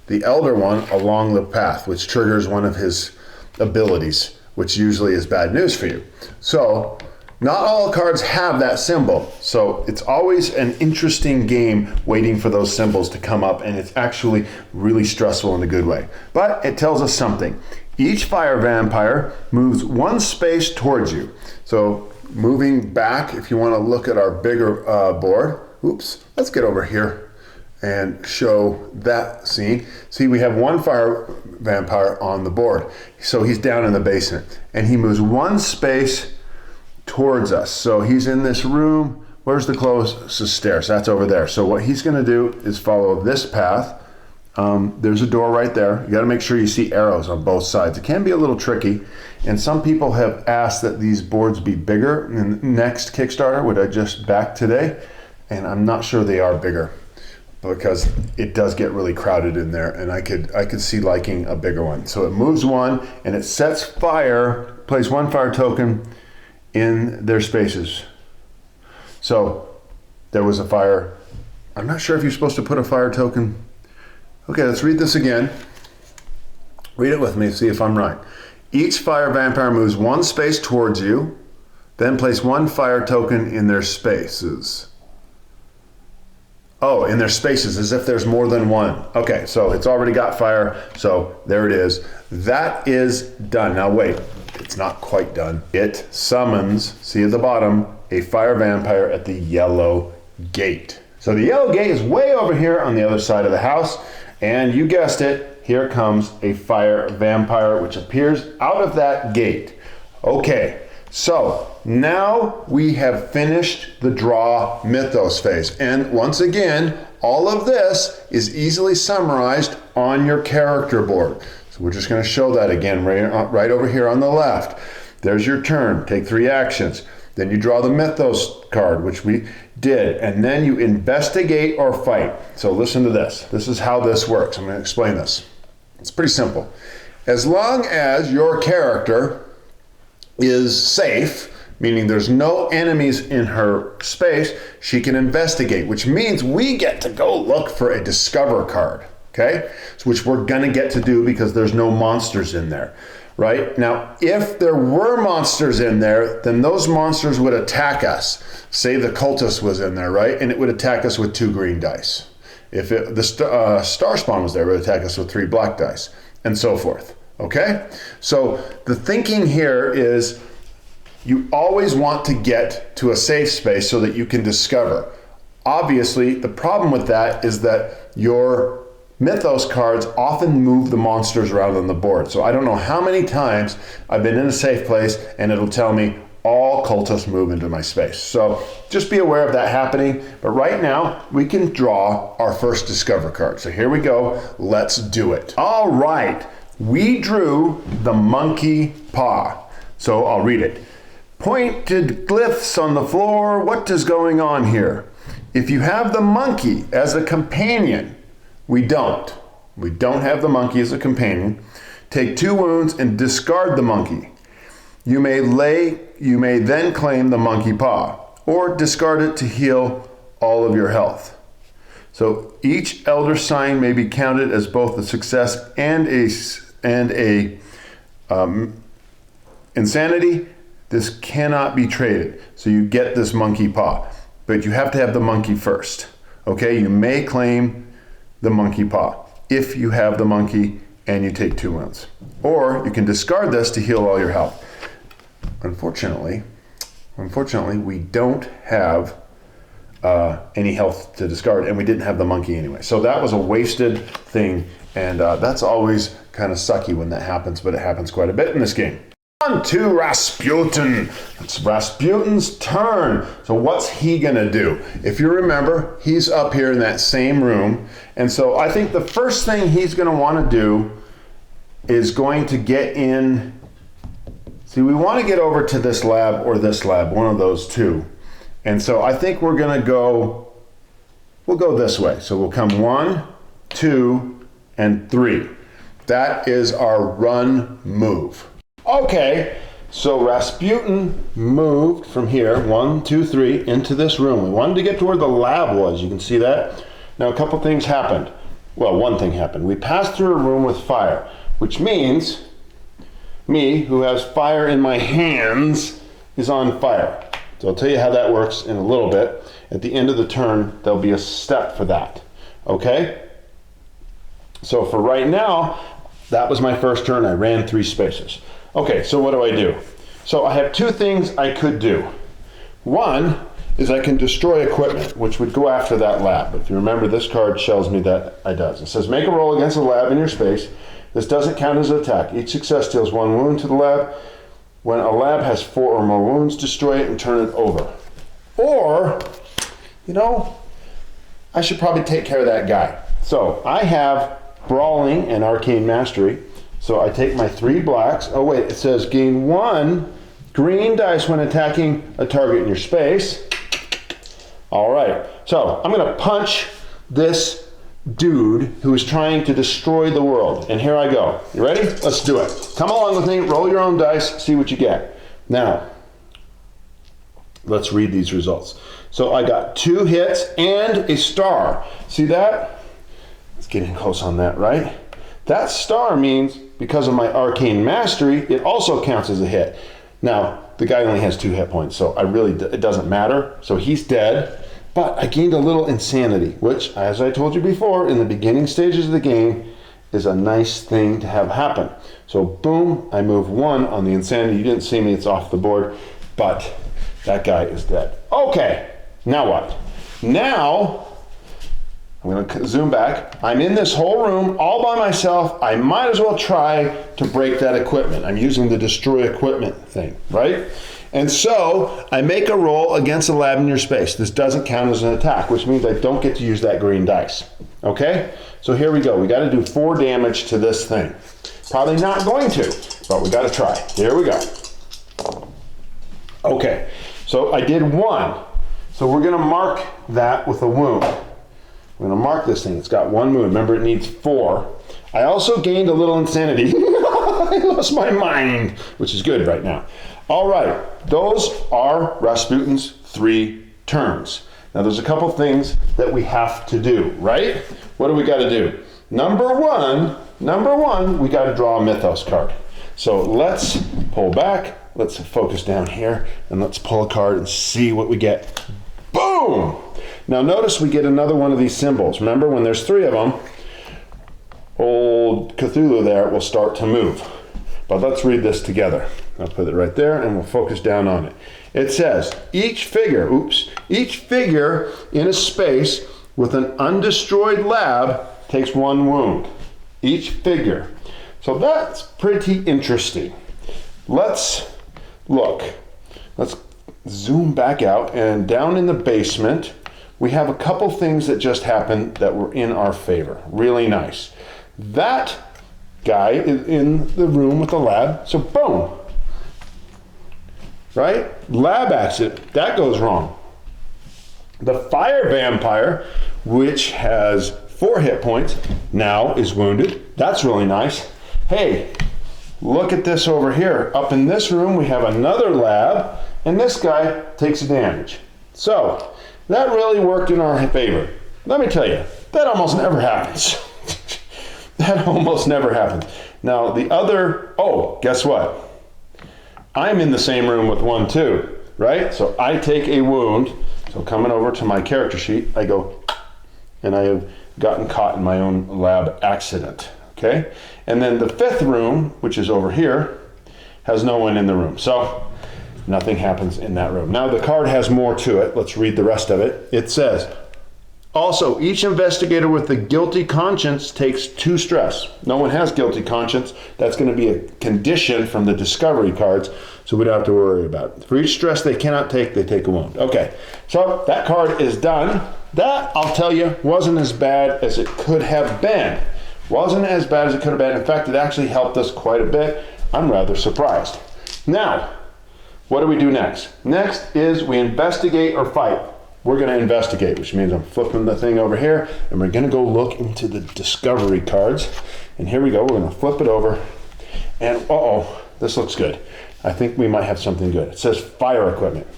the Elder One along the path, which triggers one of his abilities, which usually is bad news for you. So, not all cards have that symbol. So, it's always an interesting game waiting for those symbols to come up, and it's actually really stressful in a good way. But it tells us something. Each Fire Vampire moves 1 space towards you. So, moving back, if you want to look at our bigger board, oops, let's get over here and show that scene. See, we have 1 Fire Vampire on the board. So he's down in the basement and he moves 1 space towards us. So he's in this room. Where's the closest stairs? That's over there. So what he's gonna do is follow this path. There's a door right there. You gotta make sure you see arrows on both sides. It can be a little tricky. And some people have asked that these boards be bigger in the next Kickstarter, which I just backed today. And I'm not sure they are bigger, because it does get really crowded in there, and I could see liking a bigger one. So it moves 1 and it sets fire, places 1 fire token in their spaces. So there was a fire. I'm not sure if you're supposed to put a fire token. Okay, let's read this again. Read it with me, see if I'm right. Each Fire Vampire moves 1 space towards you, then place 1 fire token in their spaces. Oh, in their spaces, as if there's more than 1. Okay, so it's already got fire, so there it is. That is done. Now wait, it's not quite done. It summons, see at the bottom, a Fire Vampire at the yellow gate. So the yellow gate is way over here on the other side of the house, and you guessed it, here comes a Fire Vampire, which appears out of that gate. Okay. So now we have finished the draw Mythos phase. And once again, all of this is easily summarized on your character board. So we're just going to show that again right over here on the left. There's your turn. Take 3 actions. Then you draw the Mythos card, which we did. And then you investigate or fight. So listen to this. This is how this works. I'm going to explain this. It's pretty simple. As long as your character is safe, meaning there's no enemies in her space, she can investigate, which means we get to go look for a discover card, okay? Which we're gonna get to do because there's no monsters in there, right? Now, if there were monsters in there, then those monsters would attack us. Say the cultist was in there, right? And it would attack us with 2 green dice. If the star spawn was there, it would attack us with 3 black dice, and so forth. Okay, so the thinking here is you always want to get to a safe space so that you can discover. Obviously, the problem with that is that your Mythos cards often move the monsters around on the board. So I don't know how many times I've been in a safe place and it'll tell me all cultists move into my space. So just be aware of that happening. But right now, we can draw our first discover card. So here we go. Let's do it. All right. We drew the monkey paw. So I'll read it. Pointed glyphs on the floor. What is going on here? If you have the monkey as a companion, we don't. We don't have the monkey as a companion. Take 2 wounds and discard the monkey. You may then claim the monkey paw or discard it to heal all of your health. So each elder sign may be counted as both a success and a insanity. This cannot be traded. So you get this monkey paw, but you have to have the monkey first. Okay, you may claim the monkey paw if you have the monkey and you take 2 wounds. Or you can discard this to heal all your health. Unfortunately, we don't have any health to discard, and we didn't have the monkey anyway. So that was a wasted thing, and that's always kind of sucky when that happens, but it happens quite a bit in this game. On to Rasputin. It's Rasputin's turn. So what's he gonna do? If you remember, he's up here in that same room, and so I think the first thing he's gonna wanna do is going to get in. See, we wanna get over to this lab or this lab, one of those two. And so I think we're gonna go, we'll go this way. So we'll come 1, 2, and 3. That is our run move. Okay, so Rasputin moved from here, 1, 2, 3, into this room. We wanted to get to where the lab was. You can see that. Now a couple things happened. Well, one thing happened. We passed through a room with fire, which means me, who has fire in my hands, is on fire. So I'll tell you how that works in a little bit. At the end of the turn, there'll be a step for that, okay? So for right now, that was my first turn. I ran 3 spaces. Okay, so what do? So I have 2 things I could do. One is I can destroy equipment, which would go after that lab. If you remember, this card tells me that I does. It says make a roll against a lab in your space. This doesn't count as an attack. Each success deals 1 wound to the lab. When a lab has 4 or more wounds, destroy it and turn it over. Or, you know, I should probably take care of that guy. So I have Brawling and Arcane Mastery. So I take my 3 blacks. Oh wait, it says gain 1 green dice when attacking a target in your space. All right, so I'm gonna punch this dude who is trying to destroy the world. And here I go. You ready? Let's do it. Come along with me, roll your own dice, see what you get. Now, let's read these results. So I got 2 hits and a star. See that? Let's get in close on that, right? That star means because of my Arcane Mastery, it also counts as a hit. Now, the guy only has 2 hit points, so it doesn't matter. So he's dead. But I gained a little insanity, which, as I told you before, in the beginning stages of the game, is a nice thing to have happen. So boom, I move 1 on the insanity. You didn't see me, it's off the board, but that guy is dead. Okay, now what? Now, I'm gonna zoom back. I'm in this whole room all by myself. I might as well try to break that equipment. I'm using the destroy equipment thing, right? And so I make a roll against a lab in your space. This doesn't count as an attack, which means I don't get to use that green dice. Okay? So here we go. We got to do 4 damage to this thing. Probably not going to, but we got to try. Here we go. Okay. So I did 1. So we're going to mark that with a wound. We're going to mark this thing. It's got 1 wound. Remember, it needs 4. I also gained a little insanity. I lost my mind, which is good right now. All right, those are Rasputin's 3 turns. Now there's a couple things that we have to do, right? What do we got to do? Number one, we got to draw a Mythos card. So let's pull back, let's focus down here, and let's pull a card and see what we get. Boom! Now notice we get another one of these symbols. Remember, when there's 3 of them, old Cthulhu there will start to move. But let's read this together. I'll put it right there and we'll focus down on it. It says, each figure in a space with an undestroyed lab takes 1 wound. Each figure. So that's pretty interesting. Let's look. Let's zoom back out, and down in the basement, we have a couple things that just happened that were in our favor. Really nice. That guy is in the room with the lab, so boom. Right? Lab accident, that goes wrong. The fire vampire, which has 4 hit points, now is wounded. That's really nice. Hey, look at this over here. Up in this room, we have another lab, and this guy takes damage. So that really worked in our favor. Let me tell you, that almost never happens. That almost never happens. Now the other, oh, guess what? I'm in the same room with one too, right? So I take a wound. So coming over to my character sheet, I go, and I have gotten caught in my own lab accident, okay? And then the fifth room, which is over here, has no one in the room. So nothing happens in that room. Now the card has more to it. Let's read the rest of it. It says, also, each investigator with a guilty conscience takes 2 stress. No one has guilty conscience. That's going to be a condition from the discovery cards, so we don't have to worry about it. For each stress they cannot take, they take a wound. Okay, so that card is done. That, I'll tell you, wasn't as bad as it could have been. Wasn't as bad as it could have been. In fact, it actually helped us quite a bit. I'm rather surprised. Now, what do we do next? Next is we investigate or fight. We're going to investigate, which means I'm flipping the thing over here, and we're going to go look into the discovery cards. And here we go. We're going to flip it over, and uh-oh, this looks good. I think we might have something good. It says fire equipment.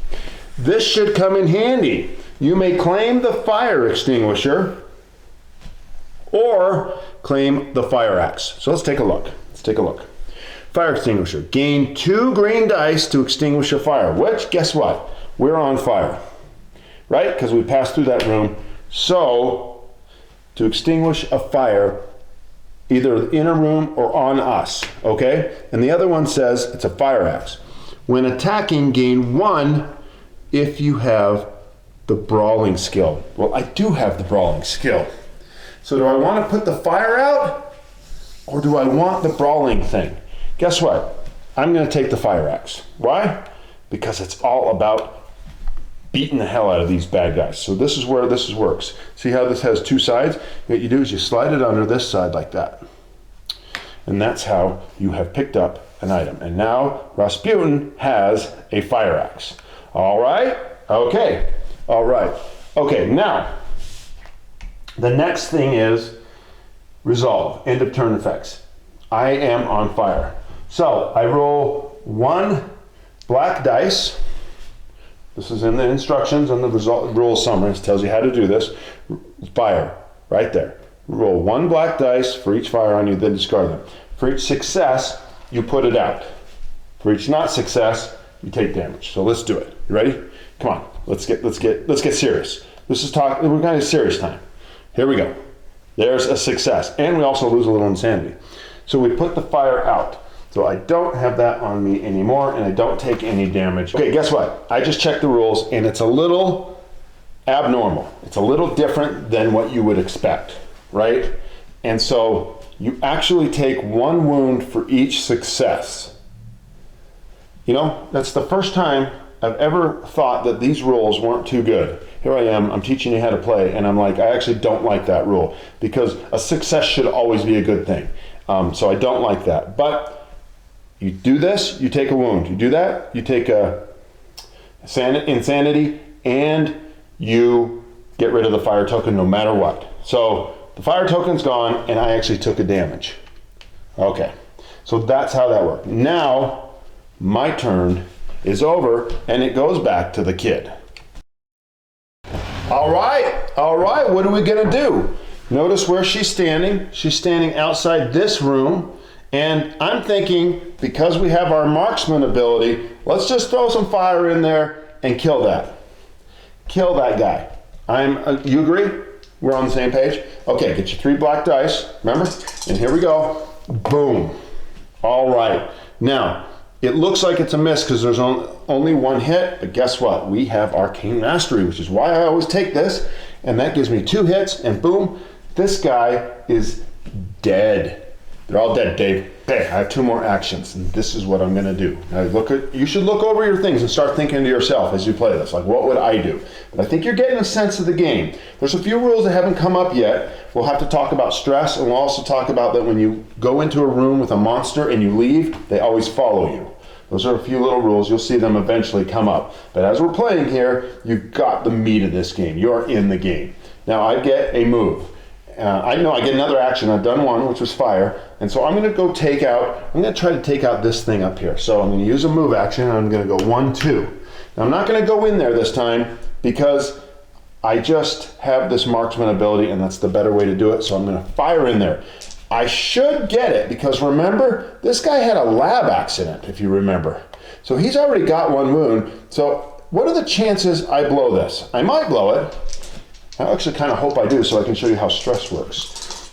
This should come in handy. You may claim the fire extinguisher or claim the fire axe. So let's take a look. Let's take a look. Fire extinguisher. Gain 2 green dice to extinguish a fire, which, guess what? We're on fire. Right? Because we passed through that room. So, to extinguish a fire, either in a room or on us, okay? And the other one says it's a fire axe. When attacking, gain 1 if you have the brawling skill. Well, I do have the brawling skill. So do I want to put the fire out, or do I want the brawling thing? Guess what? I'm going to take the fire axe. Why? Because it's all about beating the hell out of these bad guys. So this is where this works. See how this has 2 sides? What you do is you slide it under this side like that. And that's how you have picked up an item. And now Rasputin has a fire axe. All right? Okay. All right. Okay, now, the next thing is resolve, end of turn effects. I am on fire. So I roll 1 black dice. This is in the instructions on the rule summary. It tells you how to do this. Fire, right there. Roll 1 black dice for each fire on you, then discard them. For each success, you put it out. For each not success, you take damage. So let's do it. You ready? Come on. Let's get serious. We're kind of serious time. Here we go. There's a success, and we also lose a little insanity. So we put the fire out. So I don't have that on me anymore, and I don't take any damage. Okay, guess what? I just checked the rules, and it's a little abnormal. It's a little different than what you would expect, right? And so you actually take 1 wound for each success. You know, that's the first time I've ever thought that these rules weren't too good. Here I am, I'm teaching you how to play, and I'm like, I actually don't like that rule, because a success should always be a good thing. So I don't like that. But you do this, you take a wound. You do that, you take a insanity, and you get rid of the fire token no matter what. So the fire token's gone, and I actually took a damage. Okay, so that's how that worked. Now, my turn is over, and it goes back to the kid. All right, what are we gonna do? Notice where she's standing. She's standing outside this room. And I'm thinking, because we have our marksman ability, let's just throw some fire in there and kill that. Kill that guy. You agree? We're on the same page? Okay, get your 3 black dice, remember? And here we go. Boom. All right. Now, it looks like it's a miss because there's only 1 hit, but guess what? We have Arcane Mastery, which is why I always take this, and that gives me 2 hits, and boom, this guy is dead. They're all dead, Dave. Okay, I have 2 more actions, and this is what I'm gonna do. Now you should look over your things and start thinking to yourself as you play this, like, what would I do? But I think you're getting a sense of the game. There's a few rules that haven't come up yet. We'll have to talk about stress, and we'll also talk about that when you go into a room with a monster and you leave, they always follow you. Those are a few little rules. You'll see them eventually come up. But as we're playing here, you've got the meat of this game. You're in the game. Now I get a move. I know I get another action. I've done 1, which was fire. And so I'm going to I'm going to try to take out this thing up here. So I'm going to use a move action. And I'm going to go 1, 2. Now I'm not going to go in there this time because I just have this marksman ability, and that's the better way to do it, so I'm going to fire in there. I should get it, because remember, this guy had a lab accident, if you remember. So he's already got one wound. So what are the chances I blow this? I might blow it. I actually kind of hope I do, so I can show you how stress works.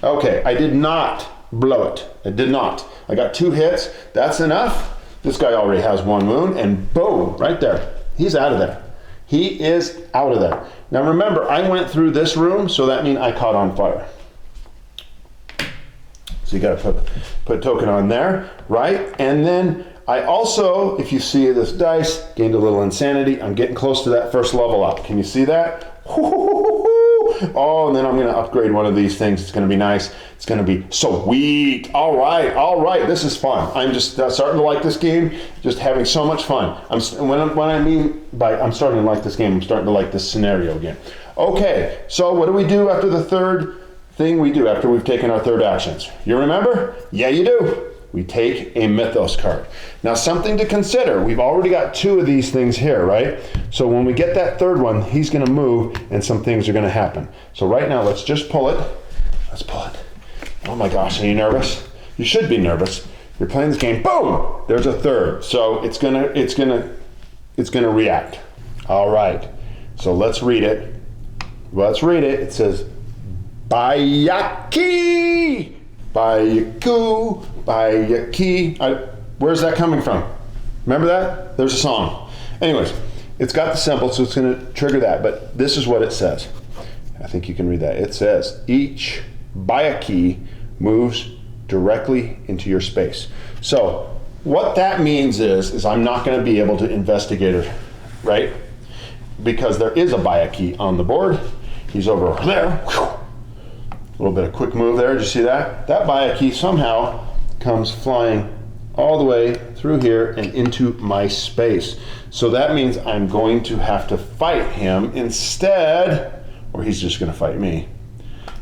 Okay, I did not blow it. I did not. I got 2 hits. That's enough. This guy already has 1 wound, and boom, right there. He's out of there. He is out of there. Now remember, I went through this room, so that means I caught on fire. So you got to put a token on there, right? And then I also, if you see this dice, gained a little insanity. I'm getting close to that first level up. Can you see that? Oh, and then I'm going to upgrade one of these things. It's going to be nice. It's going to be sweet. All right. This is fun. I'm just starting to like this game. Just having so much fun. When I mean by I'm starting to like this game, I'm starting to like this scenario again. Okay, so what do we do after the third thing we do after we've taken our 3rd actions? You remember? Yeah, you do. We take a Mythos card. Now, something to consider. We've already got 2 of these things here, right? So when we get that 3rd one, he's going to move and some things are going to happen. So right now, let's just pull it. Let's pull it. Oh my gosh, are you nervous? You should be nervous. You're playing this game. Boom! There's a 3rd. So it's gonna react. All right. So let's read it. It says Bayaki. Bayaku, Bayaki. Where's that coming from? Remember that? There's a song. Anyways, it's got the symbol, so it's going to trigger that. But this is what it says. I think you can read that. It says, each Bayaki moves directly into your space. So what that means is I'm not going to be able to investigate it, right? Because there is a Bayaki on the board. He's over there. Whew. A little bit of quick move there. Did you see that? That Bayaki somehow comes flying all the way through here and into my space. So that means I'm going to have to fight him instead, or he's just going to fight me.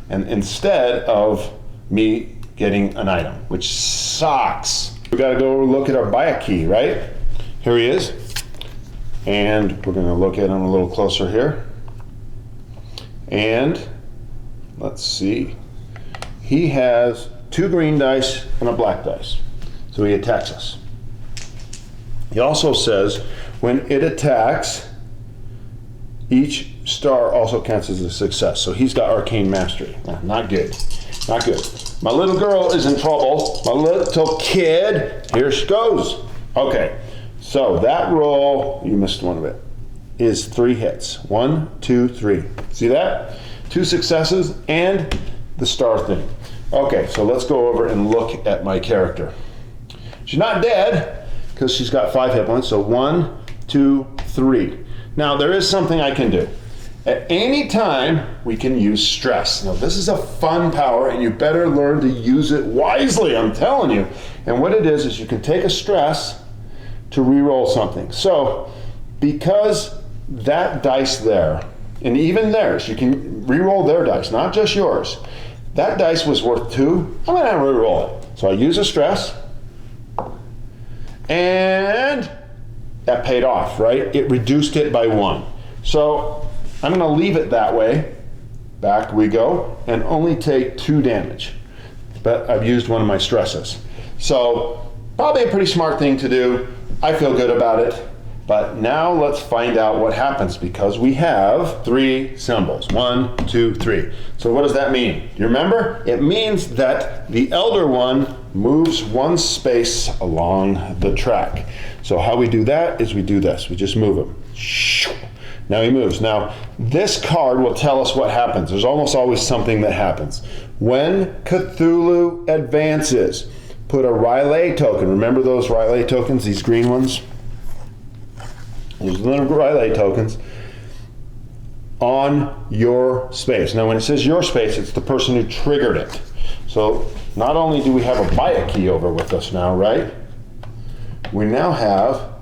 And instead of me getting an item, which sucks. We got to go look at our Bayaki, right? Here he is. And we're going to look at him a little closer here. And let's see. He has 2 green dice and a black dice. So he attacks us. He also says when it attacks, each star also counts as a success. So he's got arcane mastery. Not good. Not good. My little girl is in trouble. My little kid. Here she goes. Okay. So that roll, you missed one of it, is 3 hits. 1, 2, 3. See that? 2 successes and the star thing. Okay, so let's go over and look at my character. She's not dead because she's got 5 hit points. So 1, 2, 3. Now there is something I can do. At any time, we can use stress. Now this is a fun power and you better learn to use it wisely, I'm telling you. And what it is you can take a stress to re-roll something. So because that dice there, and even theirs, you can re-roll their dice, not just yours. That dice was worth 2, I'm gonna re-roll it. So I use a stress, and that paid off, right? It reduced it by 1. So I'm gonna leave it that way. Back we go, and only take 2 damage. But I've used one of my stresses. So probably a pretty smart thing to do. I feel good about it. But now let's find out what happens because we have 3 symbols. 1, 2, 3. So what does that mean? You remember? It means that the elder one moves 1 space along the track. So how we do that is we do this. We just move him. Now he moves. Now this card will tell us what happens. There's almost always something that happens. When Cthulhu advances, put a Riley token. Remember those Riley tokens, these green ones? Those little Riley tokens on your space. Now when it says your space, it's the person who triggered it. So not only do we have a Bayaki over with us now, right? We now have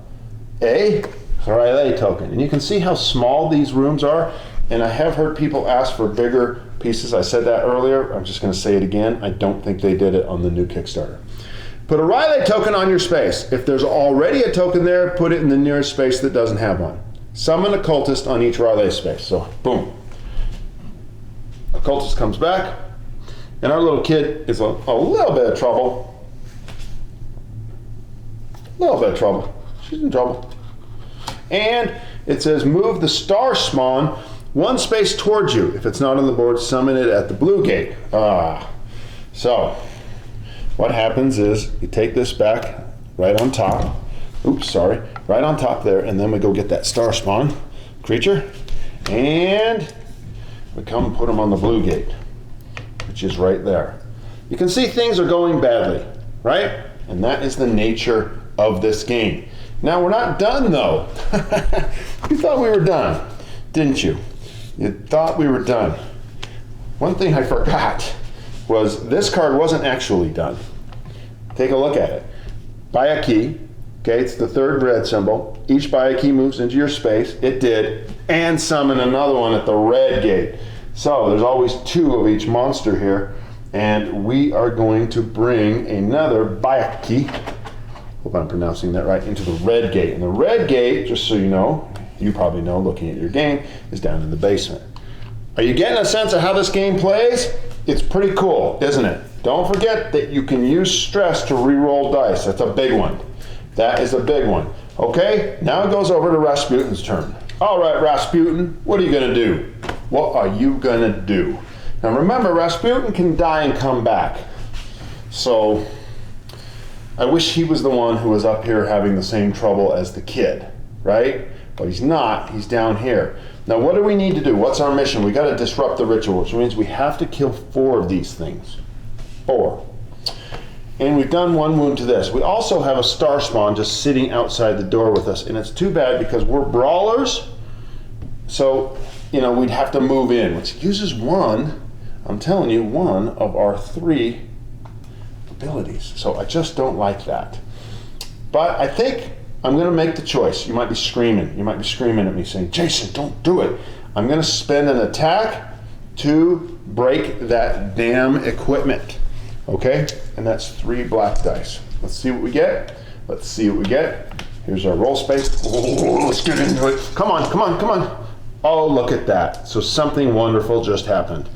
a Riley token. And you can see how small these rooms are. And I have heard people ask for bigger pieces. I said that earlier. I'm just going to say it again. I don't think they did it on the new Kickstarter. Put a Riley token on your space. If there's already a token there, put it in the nearest space that doesn't have one. Summon a cultist on each relay space. So, boom. A cultist comes back, and our little kid is a little bit of trouble. A little bit of trouble. She's in trouble. And it says move the star spawn one space towards you. If it's not on the board, summon it at the blue gate. So what happens is you take this back right on top. Oops, sorry. Right on top there, and then we go get that star spawn creature, and we come and put them on the blue gate, which is right there. You can see things are going badly, right? And that is the nature of this game. Now, we're not done, though. You thought we were done, didn't you? You thought we were done. One thing I forgot was this card wasn't actually done. Take a look at it. Buy a key. Okay, it's the third red symbol. Each buy a key moves into your space. It did. And summon another one at the red gate. So there's always two of each monster here. And we are going to bring another buy a key. Hope I'm pronouncing that right, into the red gate. And the red gate, just so you know, you probably know looking at your game, is down in the basement. Are you getting a sense of how this game plays? It's pretty cool, isn't it? Don't forget that you can use stress to re-roll dice. That's a big one. That is a big one. Okay, now it goes over to Rasputin's turn. All right, Rasputin, what are you gonna do? What are you gonna do? Now remember, Rasputin can die and come back. So I wish he was the one who was up here having the same trouble as the kid, right? But he's not, he's down here. Now what do we need to do? What's our mission? We gotta disrupt the ritual, which means we have to kill 4 of these things. 4. And we've done 1 wound to this. We also have a star spawn just sitting outside the door with us, and it's too bad because we're brawlers, so we'd have to move in, which uses one, I'm telling you, one of our 3 abilities. So I just don't like that. But I think I'm gonna make the choice. You might be screaming. You might be screaming at me saying, Jason, don't do it. I'm gonna spend an attack to break that damn equipment. Okay, and that's 3 black dice. Let's see what we get. Let's see what we get. Here's our roll space. Oh, let's get into it. Come on, come on, come on. Oh, look at that. So something wonderful just happened.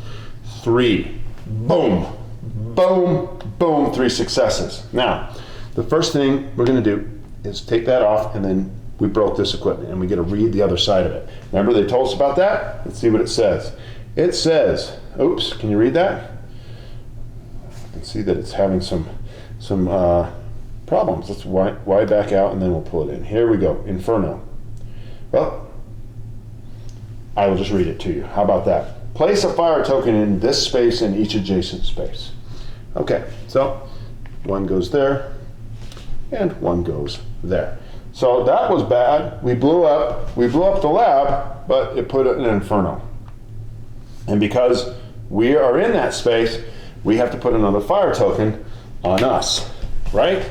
3. Boom. Boom. Boom. 3 successes. Now, the first thing we're going to do is take that off, and then we broke this equipment, and we get to read the other side of it. Remember they told us about that? Let's see what it says. It says, oops, can you read that? See that it's having some problems. Let's Y back out, and then we'll pull it in. Here we go. Inferno. Well, I will just read it to you. How about that? Place a fire token in this space and each adjacent space. Okay, so 1 goes there, and 1 goes there. So that was bad. We blew up the lab, but it put it in an inferno. And because we are in that space, we have to put another fire token on us, right?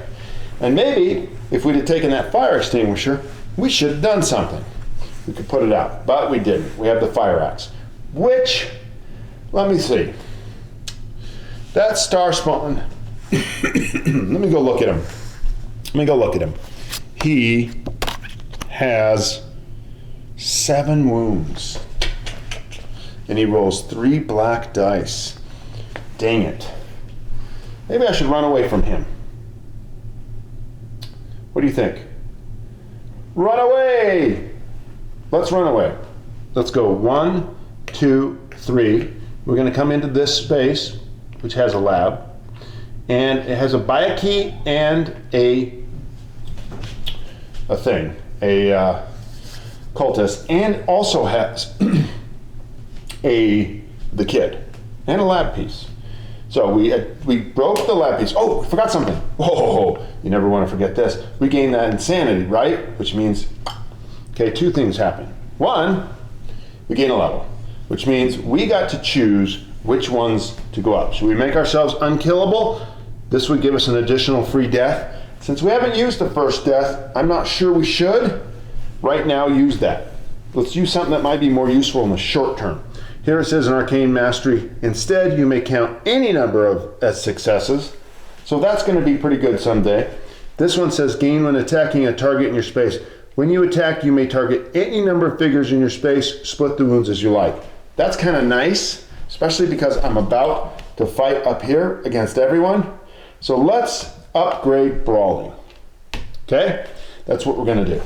And maybe if we'd have taken that fire extinguisher, we should have done something. We could put it out, but we didn't. We have the fire axe, which, let me see. That star spawn, let me go look at him. Let me go look at him. He has 7 wounds, and he rolls 3 black dice. Dang it. Maybe I should run away from him. What do you think? Run away! Let's run away. Let's go 1, 2, 3. We're going to come into this space, which has a lab, and it has a buy a key and a cultist, and also has the kid and a lab piece. So we broke the lab piece. Oh, I forgot something. Whoa, you never want to forget this. We gained that insanity, right? Which means, okay, 2 things happen. 1, we gain a level, which means we got to choose which ones to go up. Should we make ourselves unkillable? This would give us an additional free death. Since we haven't used the first death, I'm not sure we should right now use that. Let's use something that might be more useful in the short term. Here it says in Arcane Mastery, instead you may count any number of successes. So that's going to be pretty good someday. This one says gain when attacking a target in your space. When you attack, you may target any number of figures in your space, split the wounds as you like. That's kind of nice, especially because I'm about to fight up here against everyone. So let's upgrade brawling. Okay? That's what we're going to do.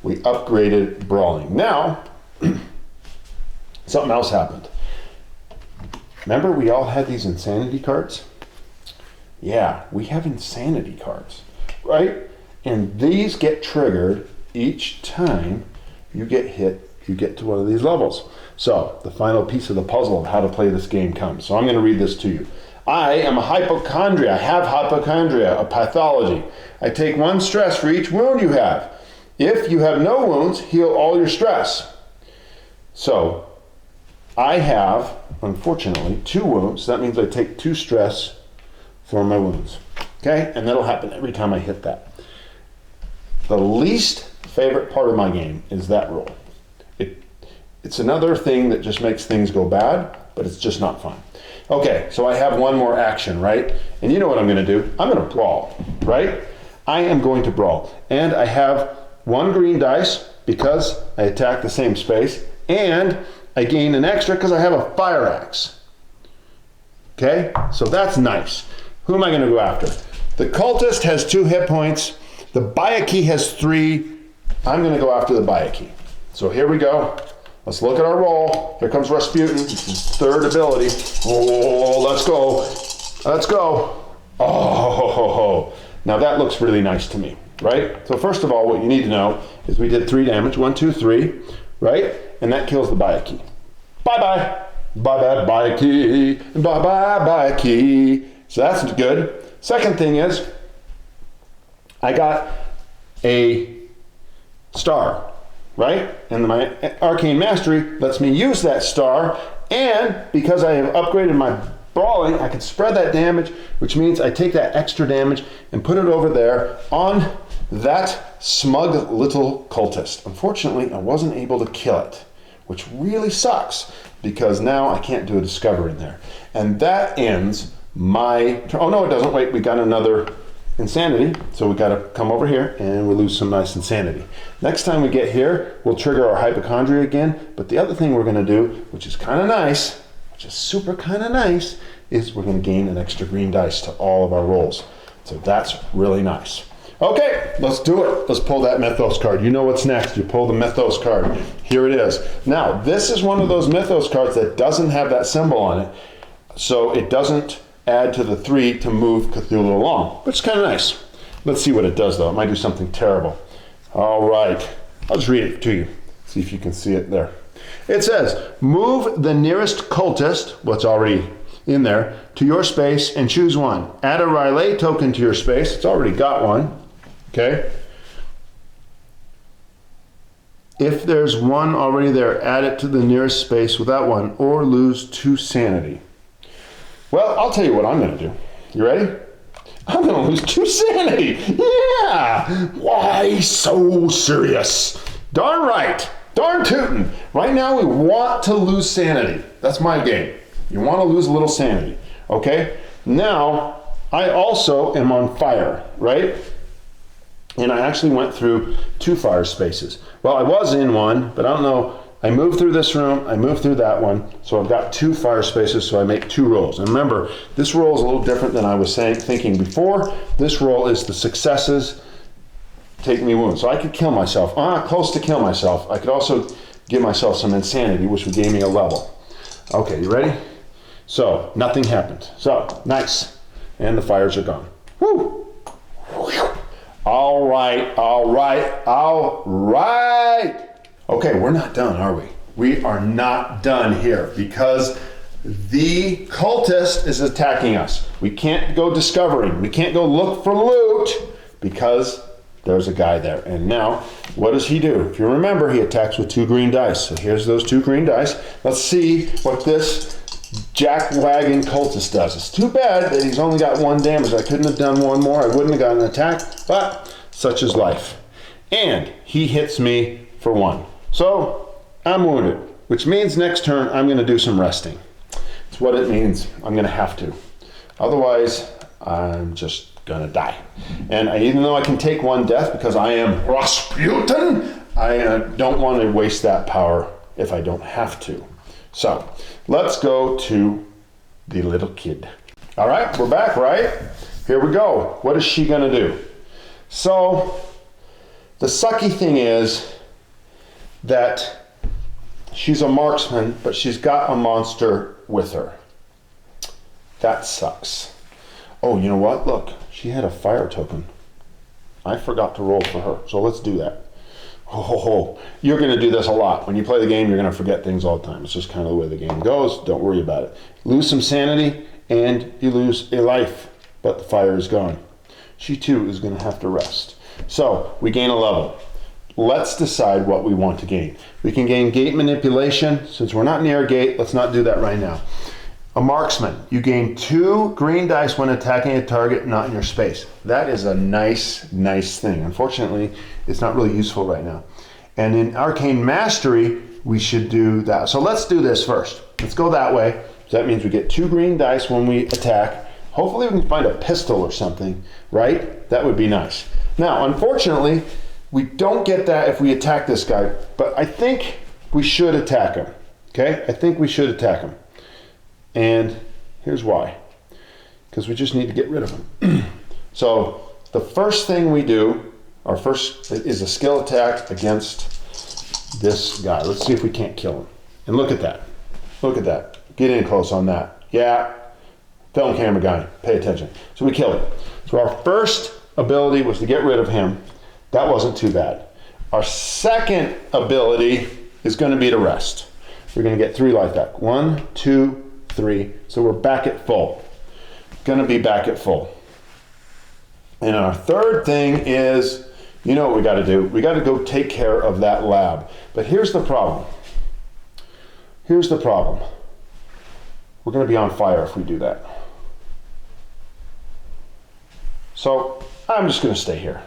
We upgraded brawling. Now, something else happened. Remember we all had these insanity cards? Yeah, we have insanity cards, right? And these get triggered each time you get hit, you get to one of these levels. So the final piece of the puzzle of how to play this game comes. So I'm going to read this to you. I am a hypochondria. I have hypochondria, a pathology. I take 1 stress for each wound you have. If you have no wounds, heal all your stress. So I have, unfortunately, 2 wounds. That means I take 2 stress for my wounds. Okay? And that'll happen every time I hit that. The least favorite part of my game is that roll. It's another thing that just makes things go bad, but it's just not fun. Okay, so I have one more action, right? And you know what I'm going to do? I'm going to brawl, right? I am going to brawl. And I have 1 green dice because I attack the same space, and I gain an extra because I have a fire axe. Okay, so that's nice. Who am I going to go after? The cultist has 2 hit points. The Bayaki has 3. I'm going to go after the Bayaki. So here we go. Let's look at our roll. Here comes Rasputin. It's his 3rd ability. Oh, let's go. Let's go. Oh, now that looks really nice to me, right? So first of all, what you need to know is we did 3 damage. 1, 2, 3, right? And that kills the Bayaki. Bye-bye. Bye-bye, Bayaki. Bye-bye, Bayaki. So that's good. Second thing is, I got a star, right? And my Arcane Mastery lets me use that star, and because I have upgraded my brawling, I can spread that damage, which means I take that extra damage and put it over there on that smug little cultist. Unfortunately, I wasn't able to kill it, which really sucks, because now I can't do a discovery in there. And that ends my turn. Oh no, it doesn't. Wait, we got another insanity, so we got to come over here and we lose some nice insanity. Next time we get here, we'll trigger our hypochondria again. But the other thing we're going to do, which is kind of nice, which is super kind of nice, is we're going to gain an extra green dice to all of our rolls. So that's really nice. Okay, let's do it. Let's pull that Mythos card. You know what's next. You pull the Mythos card. Here it is. Now, this is one of those Mythos cards that doesn't have that symbol on it, so it doesn't add to the 3 to move Cthulhu along, which is kind of nice. Let's see what it does, though. It might do something terrible. All right. I'll just read it to you. See if you can see it there. It says, move the nearest cultist, what's already in there, to your space and choose 1. Add a Riley token to your space. It's already got one. Okay. If there's 1 already there, add it to the nearest space without 1, or lose 2 sanity. Well, I'll tell you what I'm going to do. You ready? I'm going to lose 2 sanity. Yeah! Why so serious? Darn right. Darn tootin'. Right now we want to lose sanity. That's my game. You want to lose a little sanity. Okay? Now, I also am on fire, right? And I actually went through 2 fire spaces. Well, I was in one, but I don't know. I moved through this room, I moved through that one, so I've got 2 fire spaces, so I make 2 rolls. And remember, this roll is a little different than I was thinking before. This roll is the successes take me wounds. So I could kill myself, close to kill myself. I could also give myself some insanity, which would give me a level. Okay, you ready? So, nothing happened. So, nice. And the fires are gone. Woo! All right, all right, all right. Okay, we're not done, are we? We are not done here because the cultist is attacking us. We can't go discovering. We can't go look for loot because there's a guy there. And now, what does he do? If you remember, he attacks with 2 green dice. So here's those 2 green dice. Let's see what this jack-wagon cultist does. It's too bad that he's only got 1 damage. I couldn't have done 1 more. I wouldn't have gotten an attack, but such is life. And he hits me for 1. So I'm wounded, which means next turn I'm going to do some resting. It's what it means. I'm going to have to. Otherwise, I'm just gonna die. And even though I can take one death because I am Rasputin, I don't want to waste that power if I don't have to. So let's go to the little kid. All right, we're back, right? Here we go. What is she gonna do? So the sucky thing is that she's a marksman, but she's got a monster with her. That sucks. Oh, you know what? Look, she had a fire token. I forgot to roll for her, so let's do that. Oh, you're going to do this a lot. When you play the game, you're going to forget things all the time. It's just kind of the way the game goes. Don't worry about it. Lose some sanity, and you lose a life, but the fire is gone. She, too, is going to have to rest. So, we gain a level. Let's decide what we want to gain. We can gain gate manipulation. Since we're not near a gate, let's not do that right now. A marksman, you gain 2 green dice when attacking a target not in your space. That is a nice thing. Unfortunately, it's not really useful right now. And in Arcane Mastery, we should do that. So let's do this first. Let's go that way. So that means we get 2 green dice when we attack. Hopefully we can find a pistol or something, right? That would be nice. Now, unfortunately, we don't get that if we attack this guy, but I think we should attack him, okay? I think we should attack him. And here's why. Because we just need to get rid of him. So the first thing we do, our first is a skill attack against this guy. Let's see if we can't kill him. And look at that. Look at that. Get in close on that. Yeah. Film camera guy. Pay attention. So we kill him. So our first ability was to get rid of him. That wasn't too bad. Our second ability is going to be to rest. We're going to get 3 life back. 1, 2, 3. So we're back at full. Going to be back at full. And our third thing is, you know what we got to do? We got to go take care of that lab. But here's the problem. Here's the problem. We're going to be on fire if we do that. So I'm just going to stay here.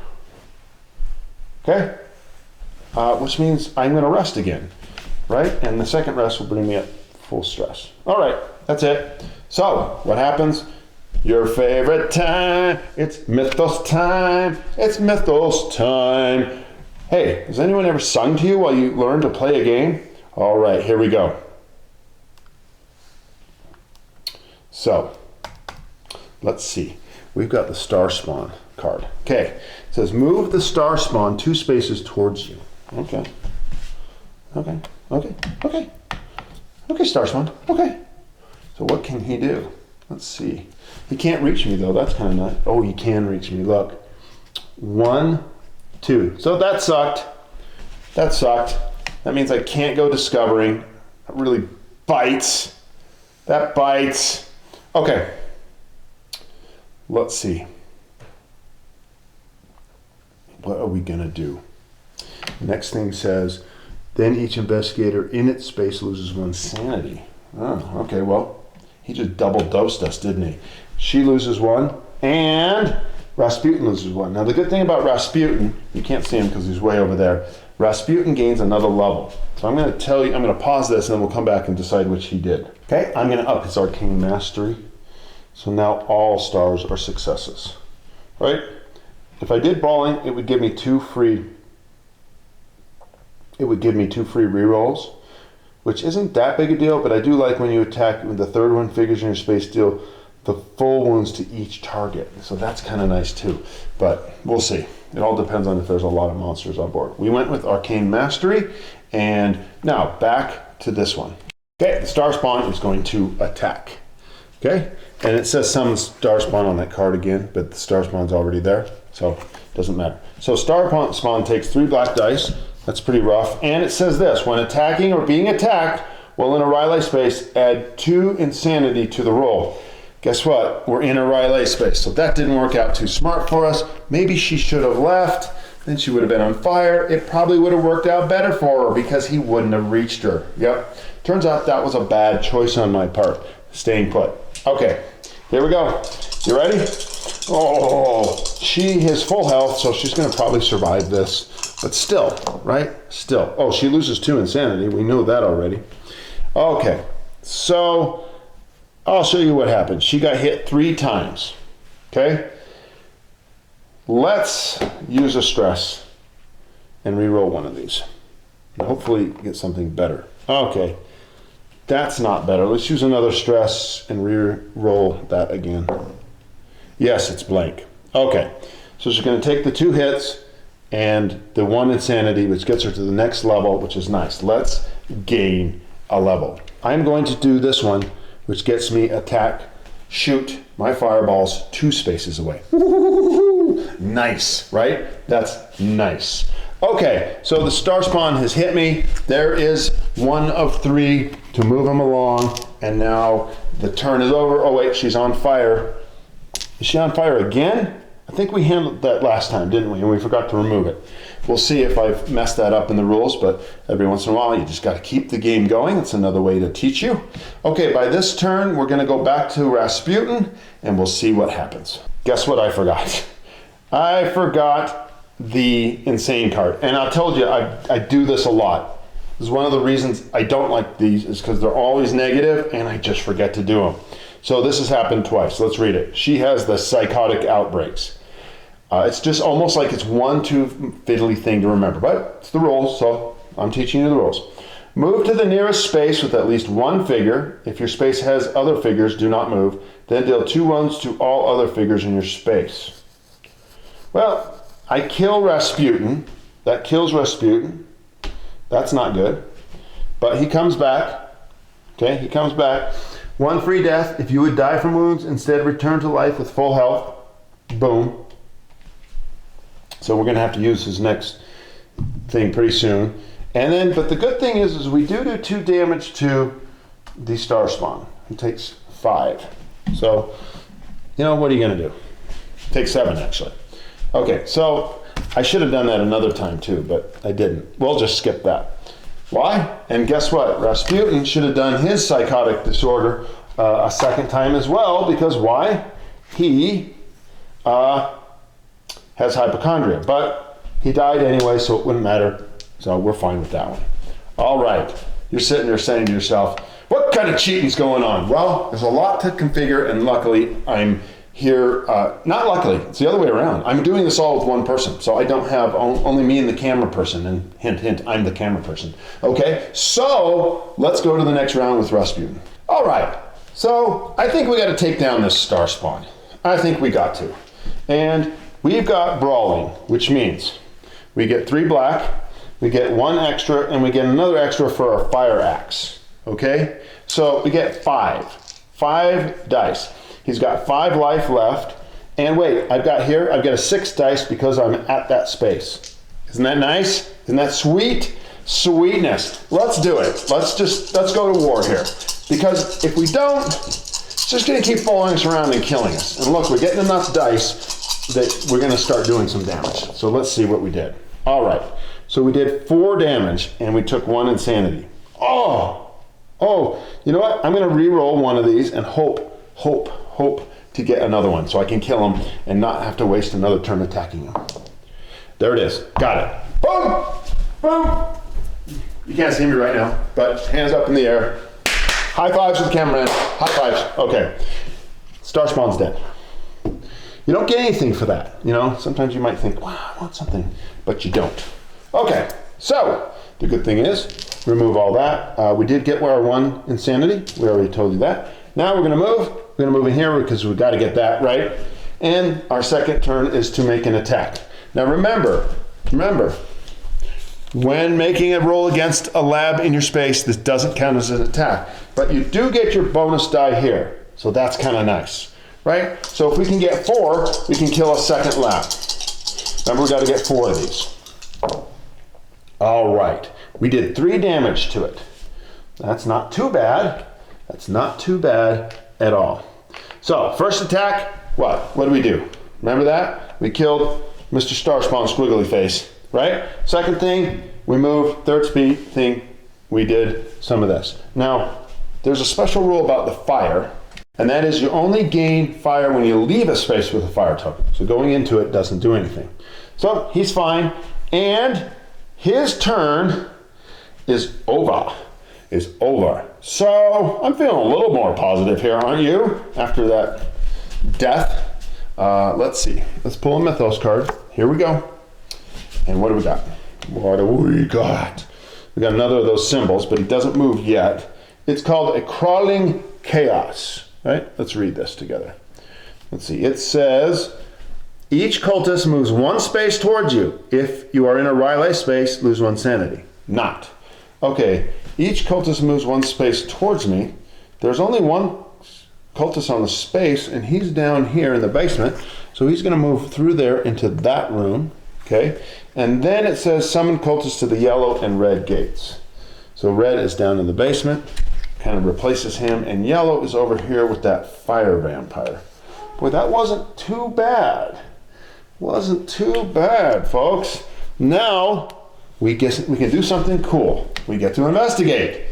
Okay? Which means I'm going to rest again. Right? And the second rest will bring me at full stress. All right. That's it. So what happens? Your favorite time. It's Mythos time. It's Mythos time. Hey, has anyone ever sung to you while you learn to play a game? All right, here we go. So, let's see. We've got the Star Spawn card. Okay, it says move the Star Spawn 2 spaces towards you. Okay. Okay, okay, okay. Okay, Star Spawn, okay. So what can he do? Let's see. He can't reach me though, that's kind of nice. Oh, he can reach me, look. 1, 2. So that sucked. That sucked. That means I can't go discovering. That really bites. That bites. Okay. Let's see. What are we gonna do? Next thing says, then each investigator in its space loses 1 sanity. Oh, okay, well, he just double dosed us, didn't he? She loses 1, and Rasputin loses 1. Now, the good thing about Rasputin, you can't see him because he's way over there. Rasputin gains another level. So I'm going to tell you, I'm going to pause this, and then we'll come back and decide which he did. Okay, I'm going to up his Arcane Mastery. So now all stars are successes, right? If I did brawling, it would give me 2 free. It would give me 2 free rerolls, which isn't that big a deal, but I do like when you attack with the 3rd one, figures in your space deal the full wounds to each target. So that's kind of nice too, but we'll see. It all depends on if there's a lot of monsters on board. We went with Arcane Mastery, and now back to this one. Okay, the Star Spawn is going to attack. Okay, and it says summon Star Spawn on that card again, but the Star Spawn's already there, so it doesn't matter. So Star Spawn takes 3 black dice. That's pretty rough. And it says this, when attacking or being attacked, while in a Riley space, add 2 insanity to the roll. Guess what? We're in a Riley space, so that didn't work out too smart for us. Maybe she should have left, then she would have been on fire. It probably would have worked out better for her because he wouldn't have reached her. Yep. Turns out that was a bad choice on my part, staying put. Okay, here we go. You ready? Oh, she has full health, so she's gonna probably survive this. But still, right? Still. Oh, she loses 2 insanity. We know that already. Okay, so I'll show you what happened. She got hit 3 times, okay? let's use a stress and re-roll one of these. And hopefully get something better. Okay, that's not better. Let's use another stress and re-roll that again. Yes, it's blank. Okay, so she's going to take the 2 hits and the 1 insanity, which gets her to the next level, which is nice. Let's gain a level. I'm going to do this one, which gets me attack, shoot my fireballs 2 spaces away. Nice, right? That's nice. Okay, so the star spawn has hit me. There is 1 of 3 to move him along, and now the turn is over. Oh wait, she's on fire. Is she on fire again? I think we handled that last time, didn't we? And we forgot to remove it. We'll see if I've messed that up in the rules, but every once in a while you just got to keep the game going. It's another way to teach you. Okay, by this turn we're going to go back to Rasputin and we'll see what happens. Guess what I forgot? I forgot the insane card. And I told you I do this a lot. This is one of the reasons I don't like these, is because they're always negative and I just forget to do them. So this has happened twice. Let's read it. She has the psychotic outbreaks. It's just almost like it's one too fiddly thing to remember, but it's the rules, so I'm teaching you the rules. Move to the nearest space with at least 1 figure. If your space has other figures, do not move. Then deal 2 wounds to all other figures in your space. Well, I kill Rasputin. That kills Rasputin. That's not good. But he comes back. Okay, he comes back. 1 free death. If you would die from wounds, instead return to life with full health. Boom. So we're going to have to use his next thing pretty soon. And then, but the good thing is we do 2 damage to the star spawn. He takes 5. So, you know, what are you going to do? Take 7, actually. Okay, so I should have done that another time too, but I didn't. We'll just skip that. Why? And guess what? Rasputin should have done his psychotic disorder a second time as well, because why? He has hypochondria, but he died anyway, so it wouldn't matter. So we're fine with that one. All right, you're sitting there saying to yourself, what kind of cheating's going on? Well, there's a lot to configure, and luckily I'm here, not luckily, it's the other way around. I'm doing this all with 1 person, so I don't have only me and the camera person, and hint, hint, I'm the camera person. Okay, so let's go to the next round with Rasputin. All right, so I think we got to take down this star spawn. I think we got to. And we've got brawling, which means we get 3 black, we get 1 extra, and we get another extra for our fire axe. Okay, so we get 5 dice. He's got 5 life left. And wait, I've got a 6 dice because I'm at that space. Isn't that nice? Isn't that sweet? Sweetness. Let's do it. Let's go to war here. Because if we don't, it's just gonna keep following us around and killing us. And look, we're getting enough dice that we're gonna start doing some damage. So let's see what we did. All right, so we did 4 damage and we took 1 insanity. Oh, you know what? I'm gonna re-roll one of these and hope to get another one so I can kill him and not have to waste another turn attacking him. There it is. Got it. Boom! Boom! You can't see me right now, but hands up in the air. High fives with the cameraman. High fives. Okay. Star spawn's dead. You don't get anything for that. You know, sometimes you might think, wow, I want something, but you don't. Okay, so the good thing is, remove all that. We did get our 1 insanity. We already told you that. Now we're gonna move. We're gonna move in here because we've got to get that right. And our second turn is to make an attack. Now remember, when making a roll against a lab in your space, this doesn't count as an attack, but you do get your bonus die here. So that's kind of nice, right? So if we can get 4, we can kill a second lab. Remember, we got to get 4 of these. All right, we did 3 damage to it. That's not too bad. That's not too bad at all. So first attack, what do we do? Remember that? We killed Mr. Starspawn Squiggly Face, right? Second thing, we moved. Third speed thing, we did some of this. Now, there's a special rule about the fire, and that is you only gain fire when you leave a space with a fire token. So going into it doesn't do anything. So he's fine, and his turn is over. So I'm feeling a little more positive here, aren't you? After that death. Let's see. Let's pull a Mythos card. Here we go. And what do we got? What do we got? We got another of those symbols, but he doesn't move yet. It's called a crawling chaos, right? Let's read this together. Let's see. It says, each cultist moves one space towards you. If you are in a relay space, lose one sanity. Not. Okay, each cultist moves one space towards me. There's only one cultist on the space, and he's down here in the basement. So he's going to move through there into that room. Okay, and then it says summon cultists to the yellow and red gates. So red is down in the basement, kind of replaces him, and yellow is over here with that fire vampire. Boy, that wasn't too bad. Wasn't too bad, folks. Now we can do something cool. We get to investigate.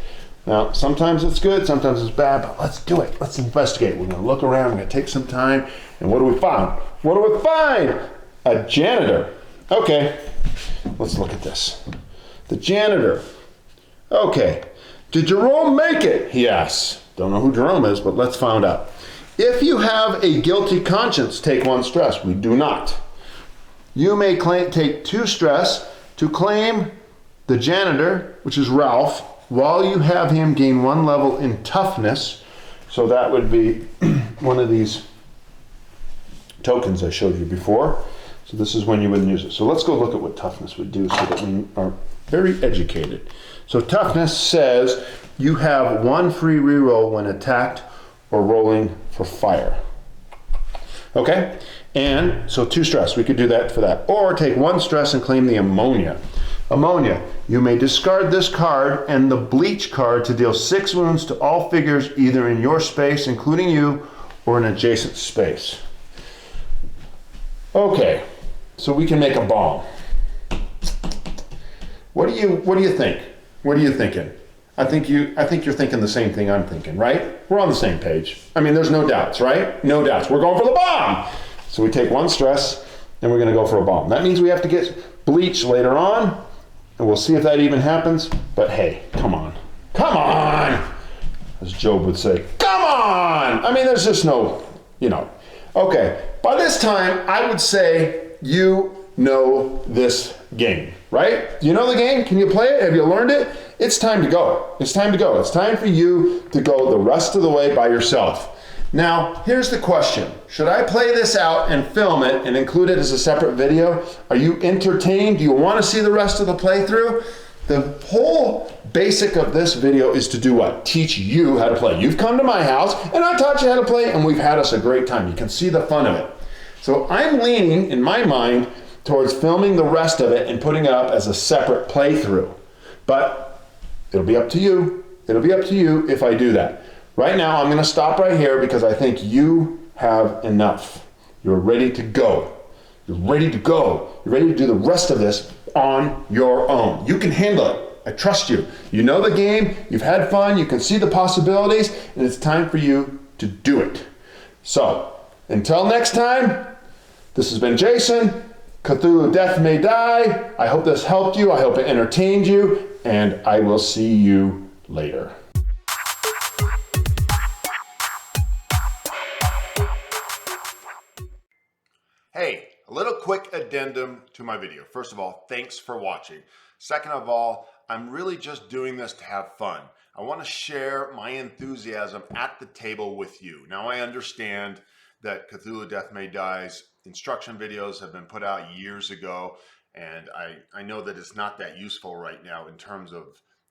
Now, sometimes it's good, sometimes it's bad, but let's do it. Let's investigate. We're going to look around. We're going to take some time. And what do we find? What do we find? A janitor. Okay, let's look at this. The janitor. Okay, did Jerome make it? He asks. Don't know who Jerome is, but let's find out. If you have a guilty conscience, take 1 stress. We do not. You may take 2 stress to claim the janitor, which is Ralph, while you have him gain 1 level in toughness. So that would be one of these tokens I showed you before. So this is when you wouldn't use it. So let's go look at what toughness would do so that we are very educated. So toughness says you have 1 free reroll when attacked or rolling for fire. Okay? And so 2 stress, we could do that for that. Or take 1 stress and claim the ammonia. Ammonia, you may discard this card and the bleach card to deal 6 wounds to all figures either in your space, including you, or an adjacent space. Okay. So we can make a bomb. What do you think? What are you thinking? I think you're thinking the same thing I'm thinking, right? We're on the same page. I mean, there's no doubts, right? No doubts. We're going for the bomb. So we take 1 stress and we're going to go for a bomb. That means we have to get bleach later on, and we'll see if that even happens. But hey, come on. Come on! As Job would say, come on! I mean, there's just no, Okay, by this time, I would say you know this game, right? Do you know the game? Can you play it? Have you learned it? It's time to go. It's time to go. It's time for you to go the rest of the way by yourself. Now, here's the question. Should I play this out and film it and include it as a separate video? Are you entertained? Do you want to see the rest of the playthrough? The whole basic of this video is to do what? Teach you how to play. You've come to my house and I taught you how to play and we've had us a great time. You can see the fun of it. So I'm leaning, in my mind, towards filming the rest of it and putting it up as a separate playthrough. But it'll be up to you. It'll be up to you if I do that. Right now, I'm going to stop right here because I think you have enough. You're ready to go. You're ready to go. You're ready to do the rest of this on your own. You can handle it. I trust you. You know the game. You've had fun. You can see the possibilities. And it's time for you to do it. So, until next time, this has been Jason. Cthulhu Death May Die. I hope this helped you. I hope it entertained you. And I will see you later. Hey, a little quick addendum to my video. First of all, thanks for watching. Second of all, I'm really just doing this to have fun. I want to share my enthusiasm at the table with you. Now, I understand that Cthulhu Death May Die's instruction videos have been put out years ago, and I know that it's not that useful right now in terms of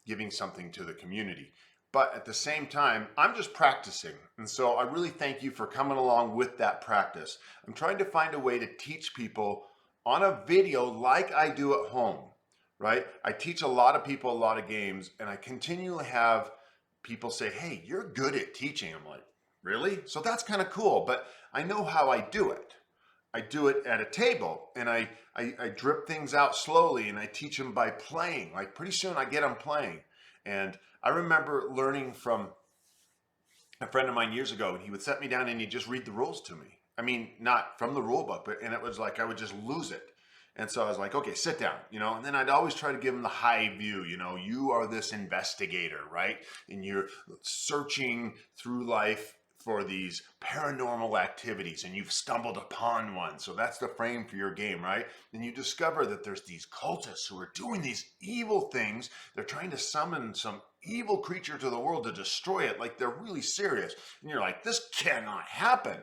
giving something to the community. But at the same time, I'm just practicing. And so I really thank you for coming along with that practice. I'm trying to find a way to teach people on a video like I do at home, right? I teach a lot of people a lot of games, and I continually have people say, hey, you're good at teaching. I'm like, really? So that's kind of cool, but I know how I do it. I do it at a table, and I drip things out slowly, and I teach them by playing. Like pretty soon I get them playing. And I remember learning from a friend of mine years ago, and he would set me down and he'd just read the rules to me. I mean, not from the rule book, and it was like I would just lose it. And so I was like, okay, sit down, and then I'd always try to give him the high view, you are this investigator, right? And you're searching through life for these paranormal activities and you've stumbled upon one. So that's the frame for your game, right? And you discover that there's these cultists who are doing these evil things. They're trying to summon some evil creature to the world to destroy it. Like they're really serious. And you're like, this cannot happen.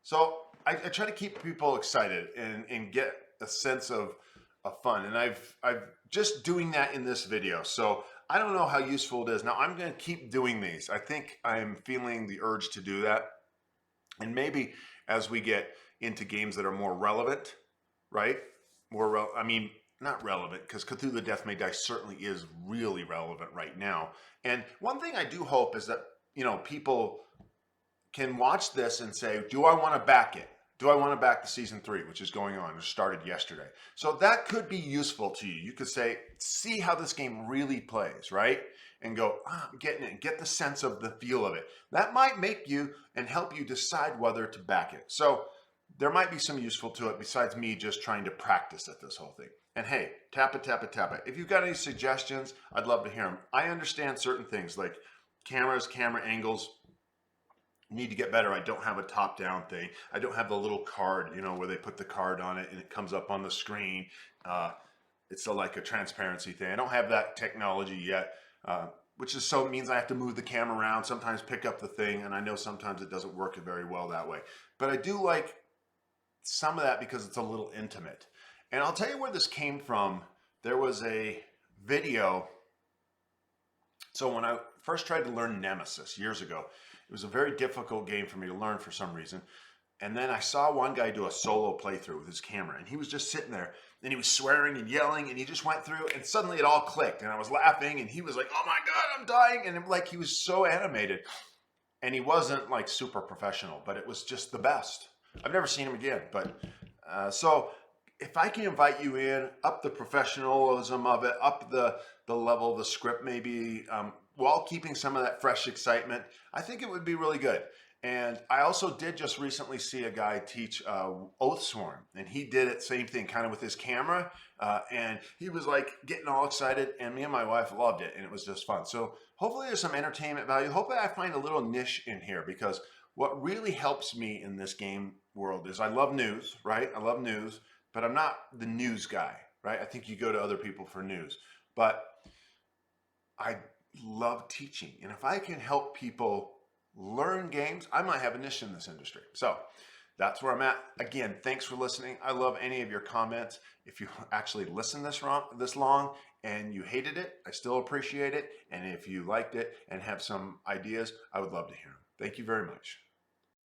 So I try to keep people excited and get a sense of fun. And I've just doing that in this video. So I don't know how useful it is. Now I'm going to keep doing these. I think I'm feeling the urge to do that. And maybe as we get into games that are more relevant, right? I mean, not relevant, because Cthulhu Death May Die certainly is really relevant right now. And one thing I do hope is that, you know, people can watch this and say, do I want to back it? Do I want to back the season 3, which is going on, or started yesterday? So that could be useful to you. You could say, see how this game really plays, right? And go, I'm getting it, and get the sense of the feel of it. That might make you and help you decide whether to back it. So there might be some useful to it besides me just trying to practice at this whole thing. And hey, tap it, tap it, tap it. If you've got any suggestions, I'd love to hear them. I understand certain things like cameras, camera angles, need to get better. I don't have a top-down thing. I don't have the little card, you know, where they put the card on it and it comes up on the screen. It's like a transparency thing. I don't have that technology yet, which is so means I have to move the camera around, sometimes pick up the thing, and I know sometimes it doesn't work very well that way. But I do like some of that because it's a little intimate. And I'll tell you where this came from. There was a video. So when I first tried to learn Nemesis years ago, it was a very difficult game for me to learn for some reason. And then I saw one guy do a solo playthrough with his camera, and he was just sitting there and he was swearing and yelling, and he just went through, and suddenly it all clicked, and I was laughing, and he was like, oh my God, I'm dying. And like, he was so animated, and he wasn't like super professional, but it was just the best. I've never seen him again. But so if I can invite you in, up the professionalism of it, up the level of the script maybe, while keeping some of that fresh excitement, I think it would be really good. And I also did just recently see a guy teach Oathsworn, and he did it same thing, kind of with his camera, and he was like getting all excited, and me and my wife loved it, and it was just fun. So hopefully there's some entertainment value. Hopefully I find a little niche in here, because what really helps me in this game world is I love news, right? I love news, but I'm not the news guy, right? I think you go to other people for news, but I love teaching. And if I can help people learn games, I might have a niche in this industry. So that's where I'm at. Again, thanks for listening. I love any of your comments. If you actually listened this long and you hated it, I still appreciate it. And if you liked it and have some ideas, I would love to hear them. Thank you very much.